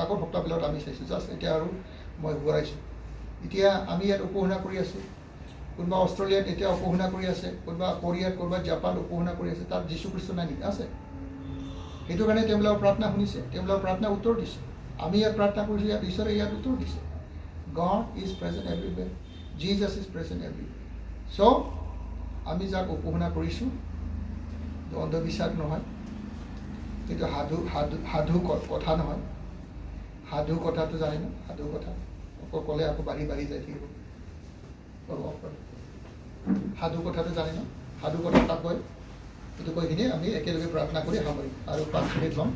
আগৰ সপ্তাহবিলাকত আমি চাইছোঁ জাষ্ট এতিয়া আৰু মই ঘূৰাইছোঁ এতিয়া আমি ইয়াত উপাসনা কৰি আছোঁ কোনোবা অষ্ট্ৰেলিয়াত এতিয়া উপাসনা কৰি আছে কোনোবা কোৰিয়াত কোনোবা জাপান উপাসনা কৰি আছে তাত যীশুখ্ৰীষ্ট নাই নেকি আছে সেইটো কাৰণে তেওঁবিলাকৰ প্ৰাৰ্থনা শুনিছে তেওঁবিলাকৰ প্ৰাৰ্থনা উত্তৰ দিছে আমি ইয়াত প্ৰাৰ্থনা কৰিছোঁ ইয়াত ঈশ্বৰে ইয়াত উত্তৰ দিছে God is present everywhere Jesus is present everywhere so' আমি যাক উপাসনা কৰিছোঁ অন্ধবিশ্বাস নহয় কিন্তু সাধু কথা নহয় সাধু কথাটো জানে ন সাধু কথা আকৌ ক'লে আকৌ বাঢ়ি যাই থাকিব সাধু কথাটো জানে ন সাধু কথা তাক কয় এইটো কৈ কিনে আমি একেলগে প্ৰাৰ্থনা কৰি সামৰিম আৰু 5 মিনিট ল'ম